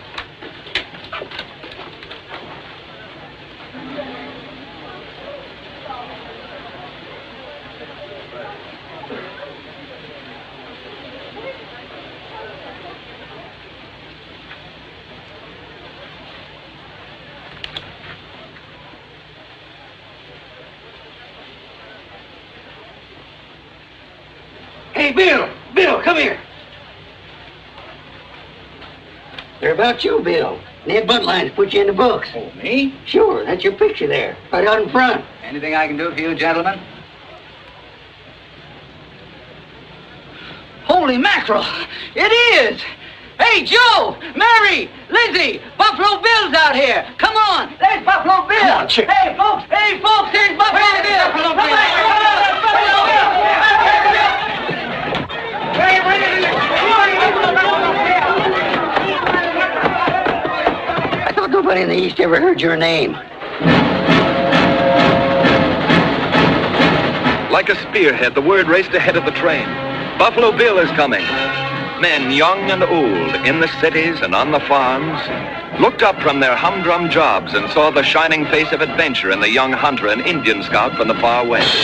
Hey, Bill! Bill, come here. They're about you, Bill. Ned Buntline's put you in the books. Oh, me? Sure, that's your picture there, right out in front. Anything I can do for you, gentlemen? Holy mackerel! It is! Hey, Joe! Mary! Lizzie! Buffalo Bill's out here! Come on! There's Buffalo Bill! Come on, Chip. Hey, folks! Hey, folks! Here's Buffalo Bill! Buffalo Bill! Buffalo I thought nobody in the East ever heard your name. Like a spearhead, the word raced ahead of the train. Buffalo Bill is coming. Men, young and old, in the cities and on the farms, looked up from their humdrum jobs and saw the shining face of adventure in the young hunter and Indian scout from the far west.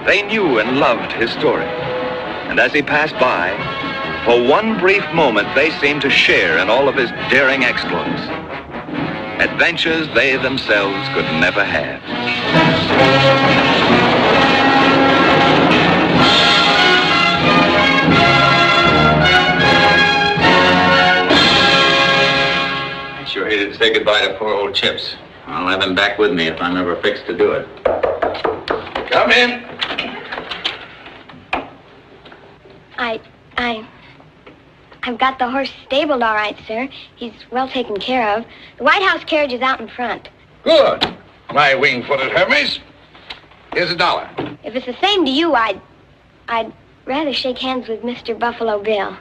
They knew and loved his story. And as he passed by, for one brief moment, they seemed to share in all of his daring exploits. Adventures they themselves could never have. I sure hated to say goodbye to poor old Chips. I'll have him back with me if I'm ever fixed to do it. Come in. I've got the horse stabled all right, sir. He's well taken care of. The White House carriage is out in front. Good. My wing-footed Hermes. Here's $1. If it's the same to you, I'd rather shake hands with Mr. Buffalo Bill.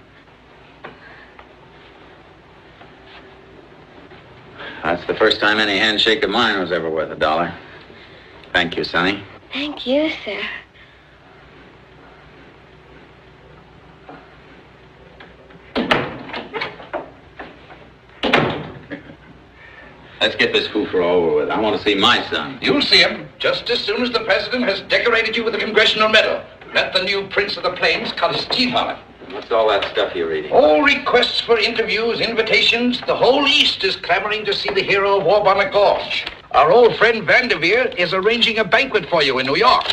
That's the first time any handshake of mine was ever worth $1. Thank you, Sonny. Thank you, sir. Let's get this foofer over with. I want to see my son. You'll see him just as soon as the president has decorated you with a congressional medal. Let the new Prince of the Plains cut his teeth on it. What's all that stuff you're reading? All requests for interviews, invitations. The whole East is clamoring to see the hero of War Bonnet Gorge. Our old friend Vanderveer is arranging a banquet for you in New York.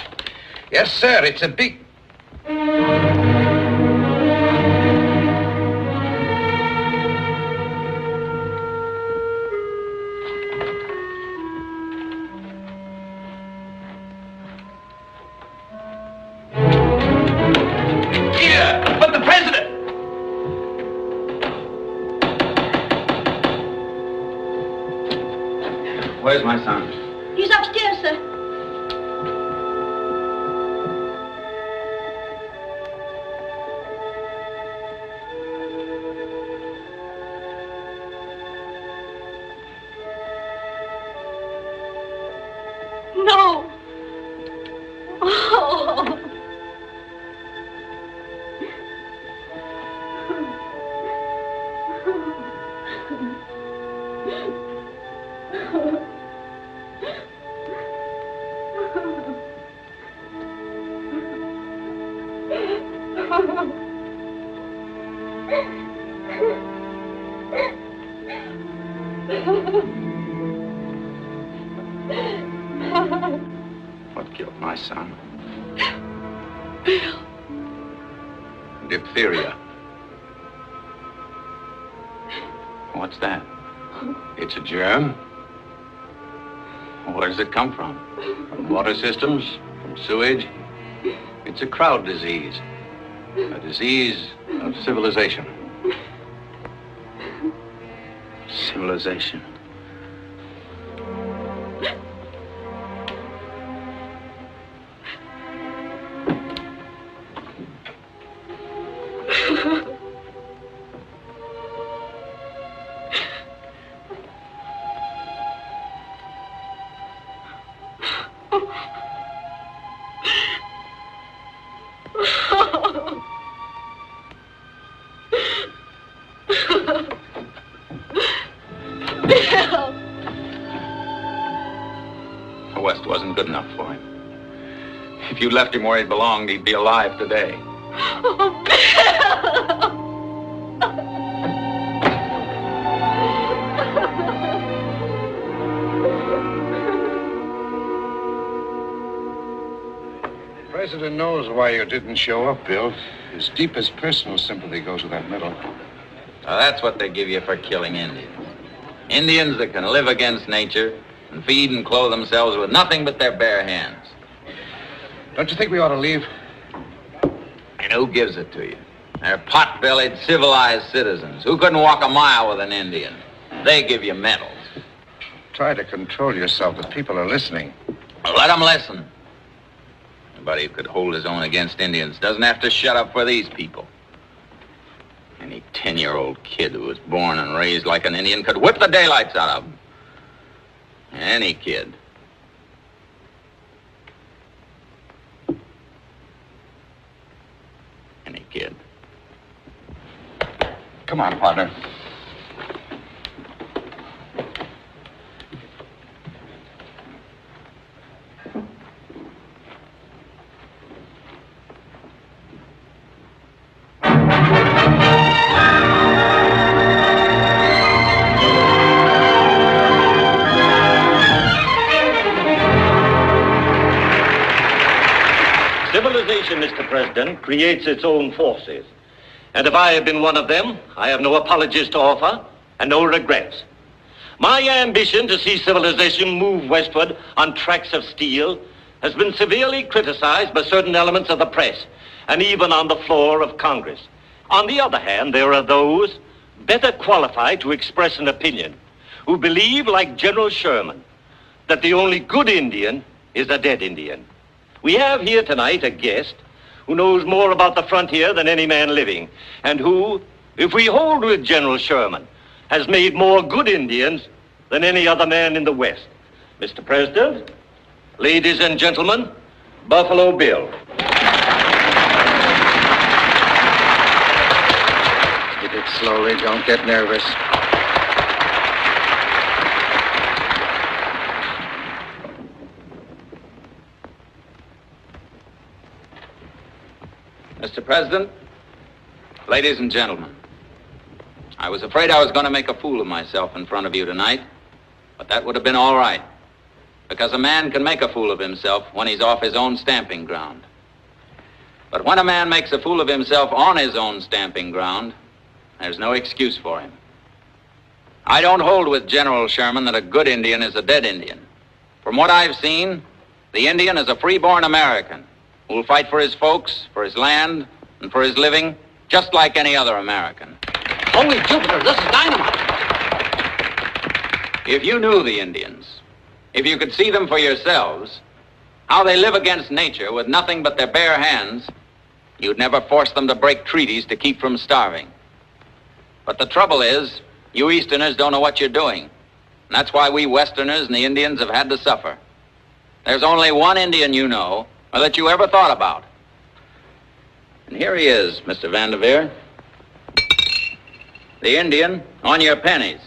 Yes, sir, it's a big... Where's my son? He's upstairs, sir. No. Oh. What killed my son? Bill. Diphtheria. What's that? It's a germ. Where does it come from? From water systems, from sewage. It's a crowd disease. A disease of civilization. Civilization. The West wasn't good enough for him. If you left him where he belonged, he'd be alive today. Oh, Bill! President knows why you didn't show up, Bill. His deepest personal sympathy goes with that medal. Now, that's what they give you for killing Indians. Indians that can live against nature and feed and clothe themselves with nothing but their bare hands. Don't you think we ought to leave? And who gives it to you? They're pot-bellied, civilized citizens who couldn't walk a mile with an Indian. They give you medals. Try to control yourself. The people are listening. Well, let them listen. Anybody who could hold his own against Indians doesn't have to shut up for these people. Any 10-year-old kid who was born and raised like an Indian could whip the daylights out of him. Any kid. Any kid. Come on, partner. Civilization, Mr. President, creates its own forces. And if I have been one of them, I have no apologies to offer and no regrets. My ambition to see civilization move westward on tracks of steel has been severely criticized by certain elements of the press and even on the floor of Congress. On the other hand, there are those better qualified to express an opinion who believe, like General Sherman, that the only good Indian is a dead Indian. We have here tonight a guest who knows more about the frontier than any man living, and who, if we hold with General Sherman, has made more good Indians than any other man in the West. Mr. President, ladies and gentlemen, Buffalo Bill. Take it slowly. Don't get nervous. Mr. President, ladies and gentlemen, I was afraid I was going to make a fool of myself in front of you tonight, but that would have been all right, because a man can make a fool of himself when he's off his own stamping ground. But when a man makes a fool of himself on his own stamping ground, there's no excuse for him. I don't hold with General Sherman that a good Indian is a dead Indian. From what I've seen, the Indian is a free-born American who will fight for his folks, for his land, and for his living, just like any other American. Holy Jupiter, this is dynamite. If you knew the Indians, if you could see them for yourselves, how they live against nature with nothing but their bare hands, you'd never force them to break treaties to keep from starving. But the trouble is, you Easterners don't know what you're doing. And that's why we Westerners and the Indians have had to suffer. There's only one Indian you know, or that you ever thought about. And here he is, Mr. Vanderveer. The Indian on your pennies.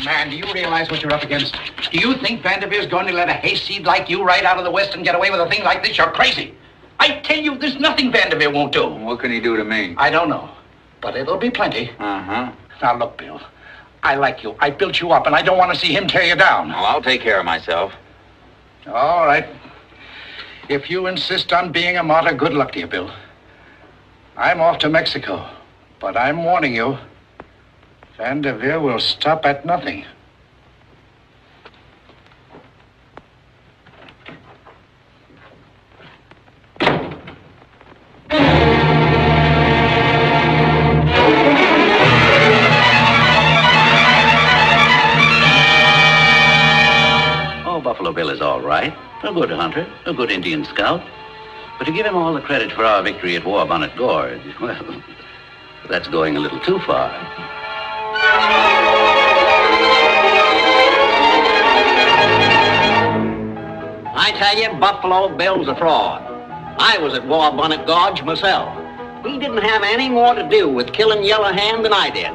Man, do you realize what you're up against? Do you think Vanderveer's going to let a hayseed like you right out of the West and get away with a thing like this? You're crazy. I tell you, there's nothing Vanderveer won't do. What can he do to me? I don't know, but it'll be plenty. Uh-huh. Now, look, Bill, I like you. I built you up, and I don't want to see him tear you down. Well, I'll take care of myself. All right. If you insist on being a martyr, good luck to you, Bill. I'm off to Mexico, but I'm warning you, Vanderveer will stop at nothing. Buffalo Bill is all right. A good hunter, a good Indian scout. But to give him all the credit for our victory at War Bonnet Gorge, well, that's going a little too far. I tell you, Buffalo Bill's a fraud. I was at War Bonnet Gorge myself. He didn't have any more to do with killing Yellow Hand than I did.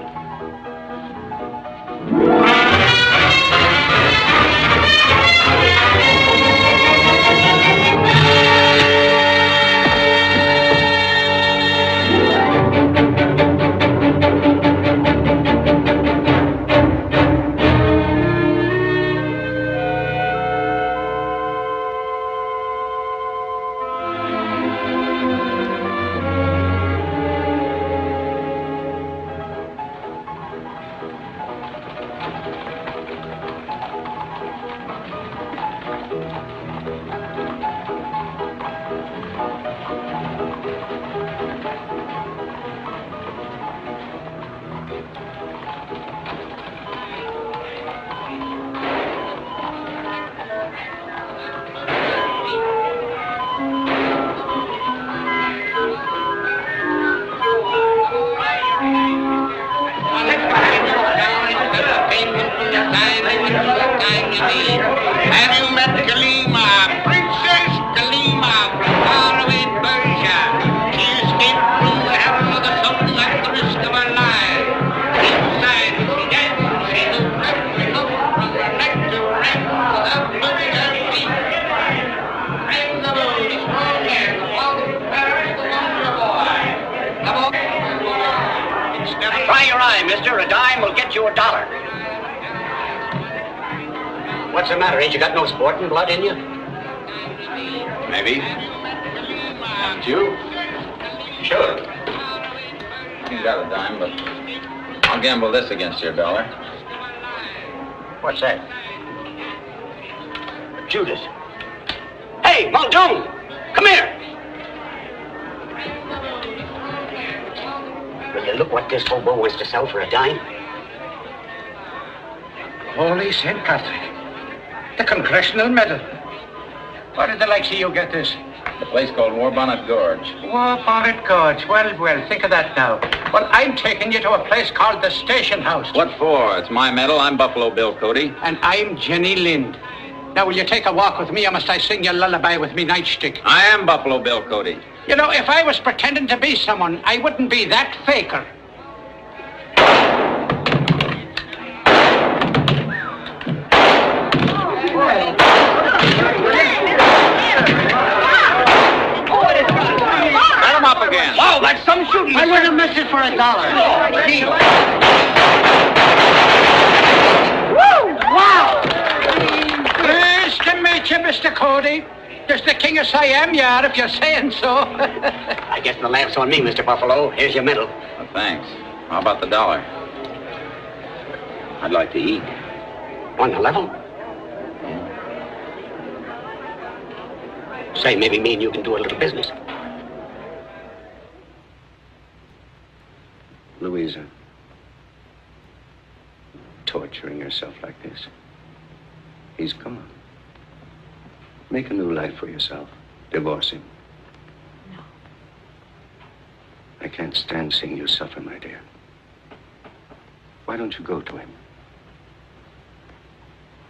Have you met Kalima, Princess Kalima from faraway Persia? She escaped from the harem of the Sultan at the risk of her life. Inside, she danced, she moved up and up from neck to neck without moving her feet. And the moon is strong here, the walk of Paris, the wonder boy. Come on. Try your eye, mister. A dime will get you $1. What's the matter? Ain't you got no sporting blood in you? Maybe. Haven't you? Sure. You got a dime, but I'll gamble this against your $1. What's that? Judas. Hey, Muldoon! Come here! Will you look what this hobo wants to sell for a dime? Holy St. Patrick. The Congressional Medal. Where did the likes of you get this? The place called Warbonnet Gorge. Warbonnet Gorge. Well, think of that now. Well, I'm taking you to a place called the Station House. What for? It's my medal. I'm Buffalo Bill Cody. And I'm Jenny Lind. Now, will you take a walk with me, or must I sing you a lullaby with me nightstick? I am Buffalo Bill Cody. You know, if I was pretending to be someone, I wouldn't be that faker. Let him up again. Wow, that's some shooting. I would have missed it for $1. Deal. Woo! Wow! Pleased to meet you, Mr. Cody. Just the king of Siam you are, if you're saying so. I guess the laugh's on me, Mr. Buffalo. Here's your medal. Well, thanks. How about the $1? I'd like to eat. On the level? Say, maybe me and you can do a little business. Louisa, torturing yourself like this. He's gone. Make a new life for yourself. Divorce him. No. I can't stand seeing you suffer, my dear. Why don't you go to him?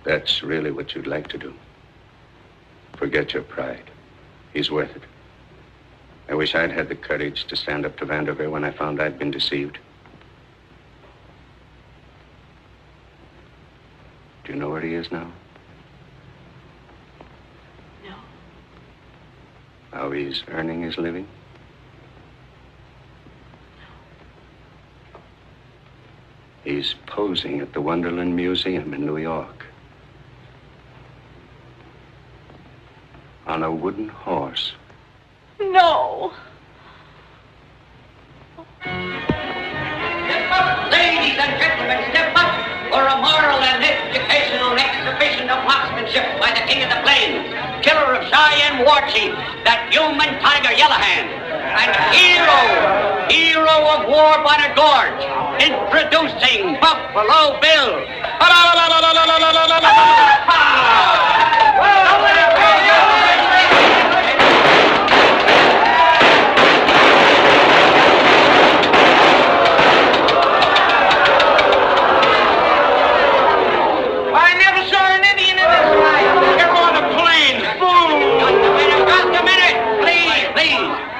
That's really what you'd like to do. Forget your pride. He's worth it. I wish I'd had the courage to stand up to Vanderveer when I found I'd been deceived. Do you know where he is now? No. How he's earning his living? He's posing at the Wonderland Museum in New York. On a wooden horse. No. Step up, ladies and gentlemen, step up for a moral and educational exhibition of marksmanship by the King of the Plains, killer of Cheyenne war chief, that human tiger Yellowhand, and hero of Warbonnet Gorge, introducing Buffalo Bill.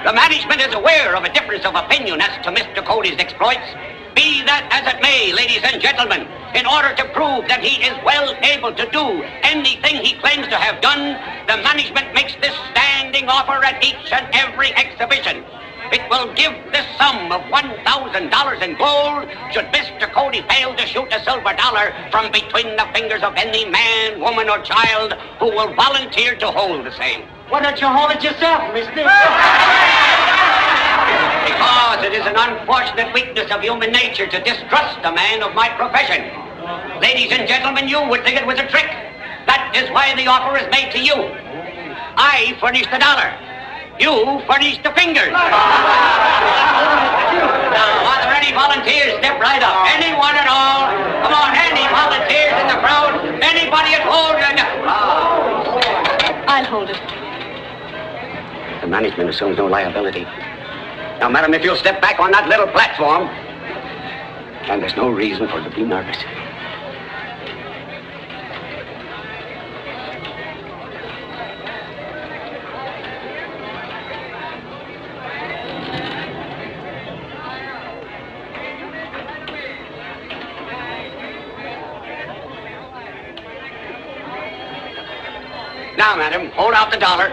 The management is aware of a difference of opinion as to Mr. Cody's exploits. Be that as it may, ladies and gentlemen, in order to prove that he is well able to do anything he claims to have done, the management makes this standing offer at each and every exhibition. It will give the sum of $1,000 in gold should Mr. Cody fail to shoot a silver dollar from between the fingers of any man, woman, or child who will volunteer to hold the same. Why don't you hold it yourself, mister? Because it is an unfortunate weakness of human nature to distrust a man of my profession. Ladies and gentlemen, you would think it was a trick. That is why the offer is made to you. I furnished the dollar. You furnished the fingers. Now, are there any volunteers? Step right up. Anyone at all? Come on, any volunteers in the crowd? Anybody at home? I'll hold it. The management assumes no liability. Now, madam, if you'll step back on that little platform, and there's no reason for her to be nervous. Now, madam, hold out the dollar.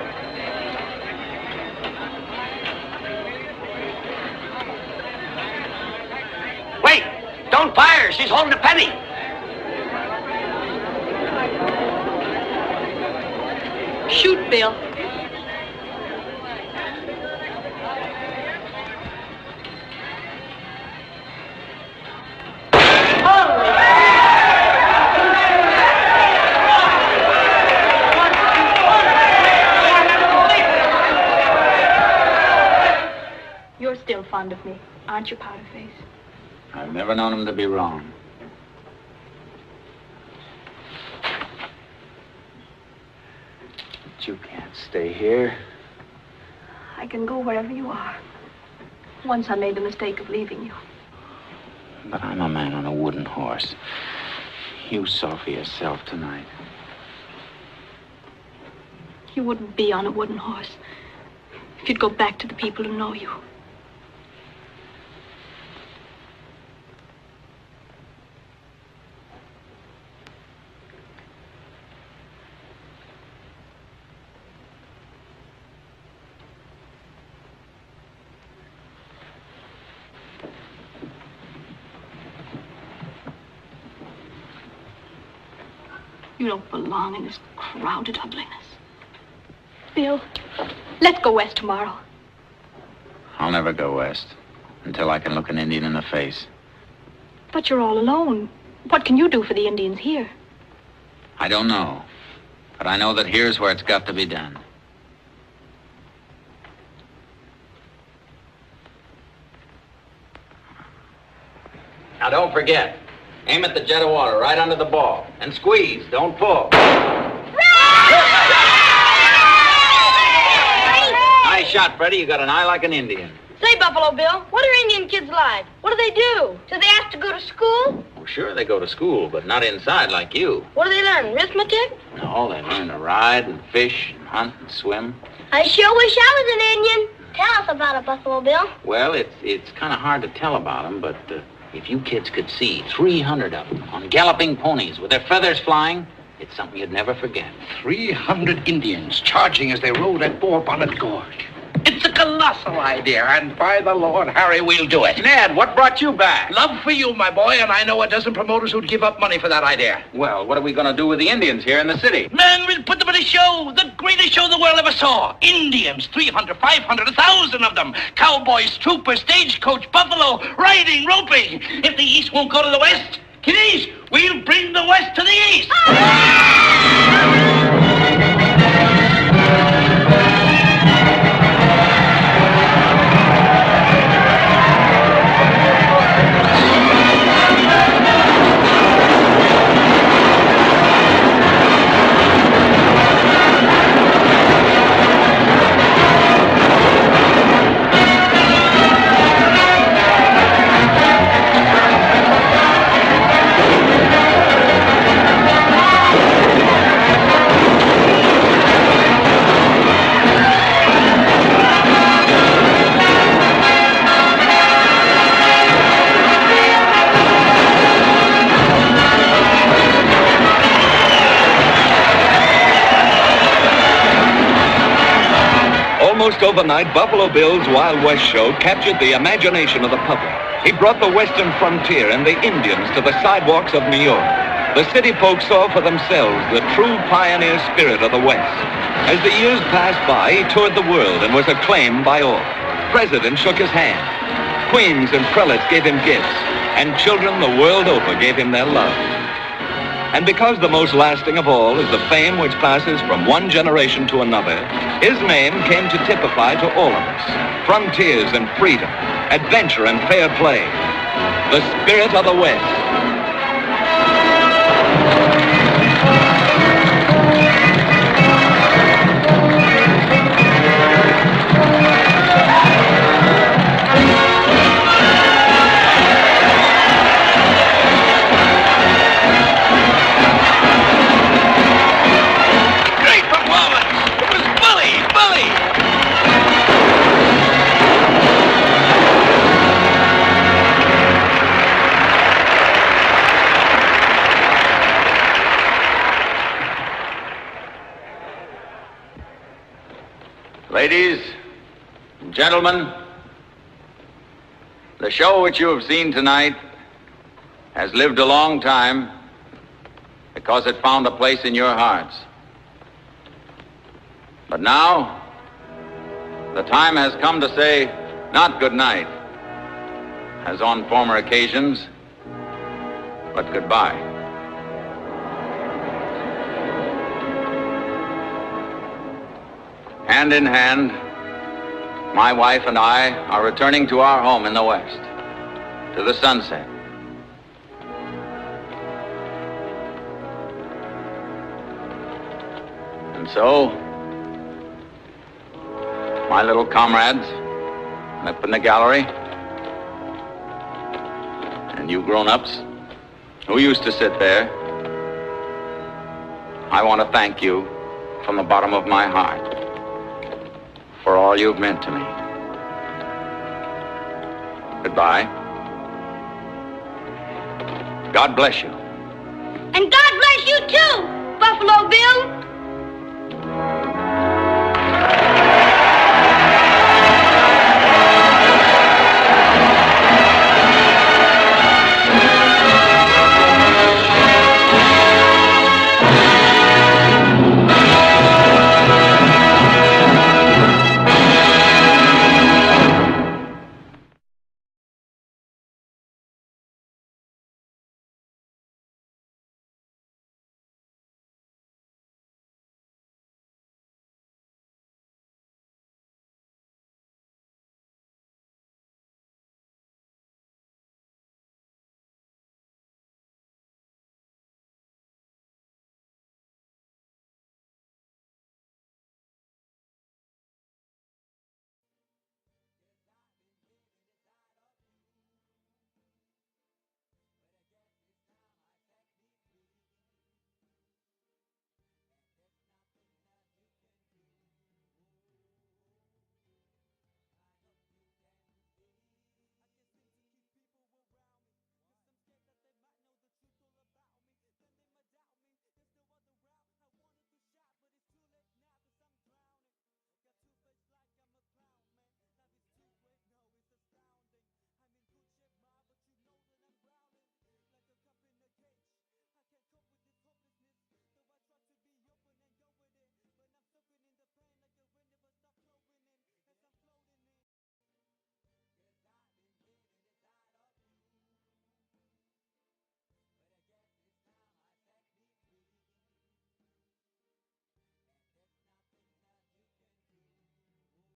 Wait! Don't fire! She's holding a penny! Shoot, Bill. You're still fond of me, aren't you, Powderface? I've never known him to be wrong. But you can't stay here. I can go wherever you are. Once I made the mistake of leaving you. But I'm a man on a wooden horse. You saw for yourself tonight. You wouldn't be on a wooden horse if you'd go back to the people who know you. You don't belong in this crowded ugliness. Bill, let's go west tomorrow. I'll never go west until I can look an Indian in the face. But you're all alone. What can you do for the Indians here? I don't know, but I know that here's where it's got to be done. Now don't forget, aim at the jet of water right under the ball. And squeeze, don't pull. Nice shot, Freddie. You got an eye like an Indian. Say, Buffalo Bill, what are Indian kids like? What do they do? Do they have to go to school? Oh, sure, they go to school, but not inside like you. What do they learn, arithmetic? No, they learn to ride and fish and hunt and swim. I sure wish I was an Indian. Tell us about it, Buffalo Bill. Well, it's kind of hard to tell about them, but if you kids could see 300 of them on galloping ponies with their feathers flying, it's something you'd never forget. 300 Indians charging as they rode at Four Bonnet Gorge. It's a colossal idea, and by the Lord, Harry, we'll do it. Ned, what brought you back? Love for you, my boy, and I know a dozen promoters who'd give up money for that idea. Well, what are we going to do with the Indians here in the city? Man, we'll put them in a show, the greatest show the world ever saw. Indians, 300, 500, 1,000 of them. Cowboys, troopers, stagecoach, buffalo, riding, roping. If the East won't go to the West, kiddies, we'll bring the West to the East. Almost overnight, Buffalo Bill's Wild West show captured the imagination of the public. He brought the western frontier and the Indians to the sidewalks of New York. The city folk saw for themselves the true pioneer spirit of the West. As the years passed by, he toured the world and was acclaimed by all. Presidents shook his hand. Queens and prelates gave him gifts. And children the world over gave him their love. And because the most lasting of all is the fame which passes from one generation to another, his name came to typify to all of us frontiers and freedom, adventure and fair play, the spirit of the West. Ladies and gentlemen, the show which you have seen tonight has lived a long time because it found a place in your hearts. But now, the time has come to say not good night, as on former occasions, but goodbye. Hand in hand, my wife and I are returning to our home in the West, to the sunset. And so, my little comrades up in the gallery, and you grown-ups who used to sit there, I want to thank you from the bottom of my heart for all you've meant to me. Goodbye. God bless you. And God bless you too, Buffalo Bill.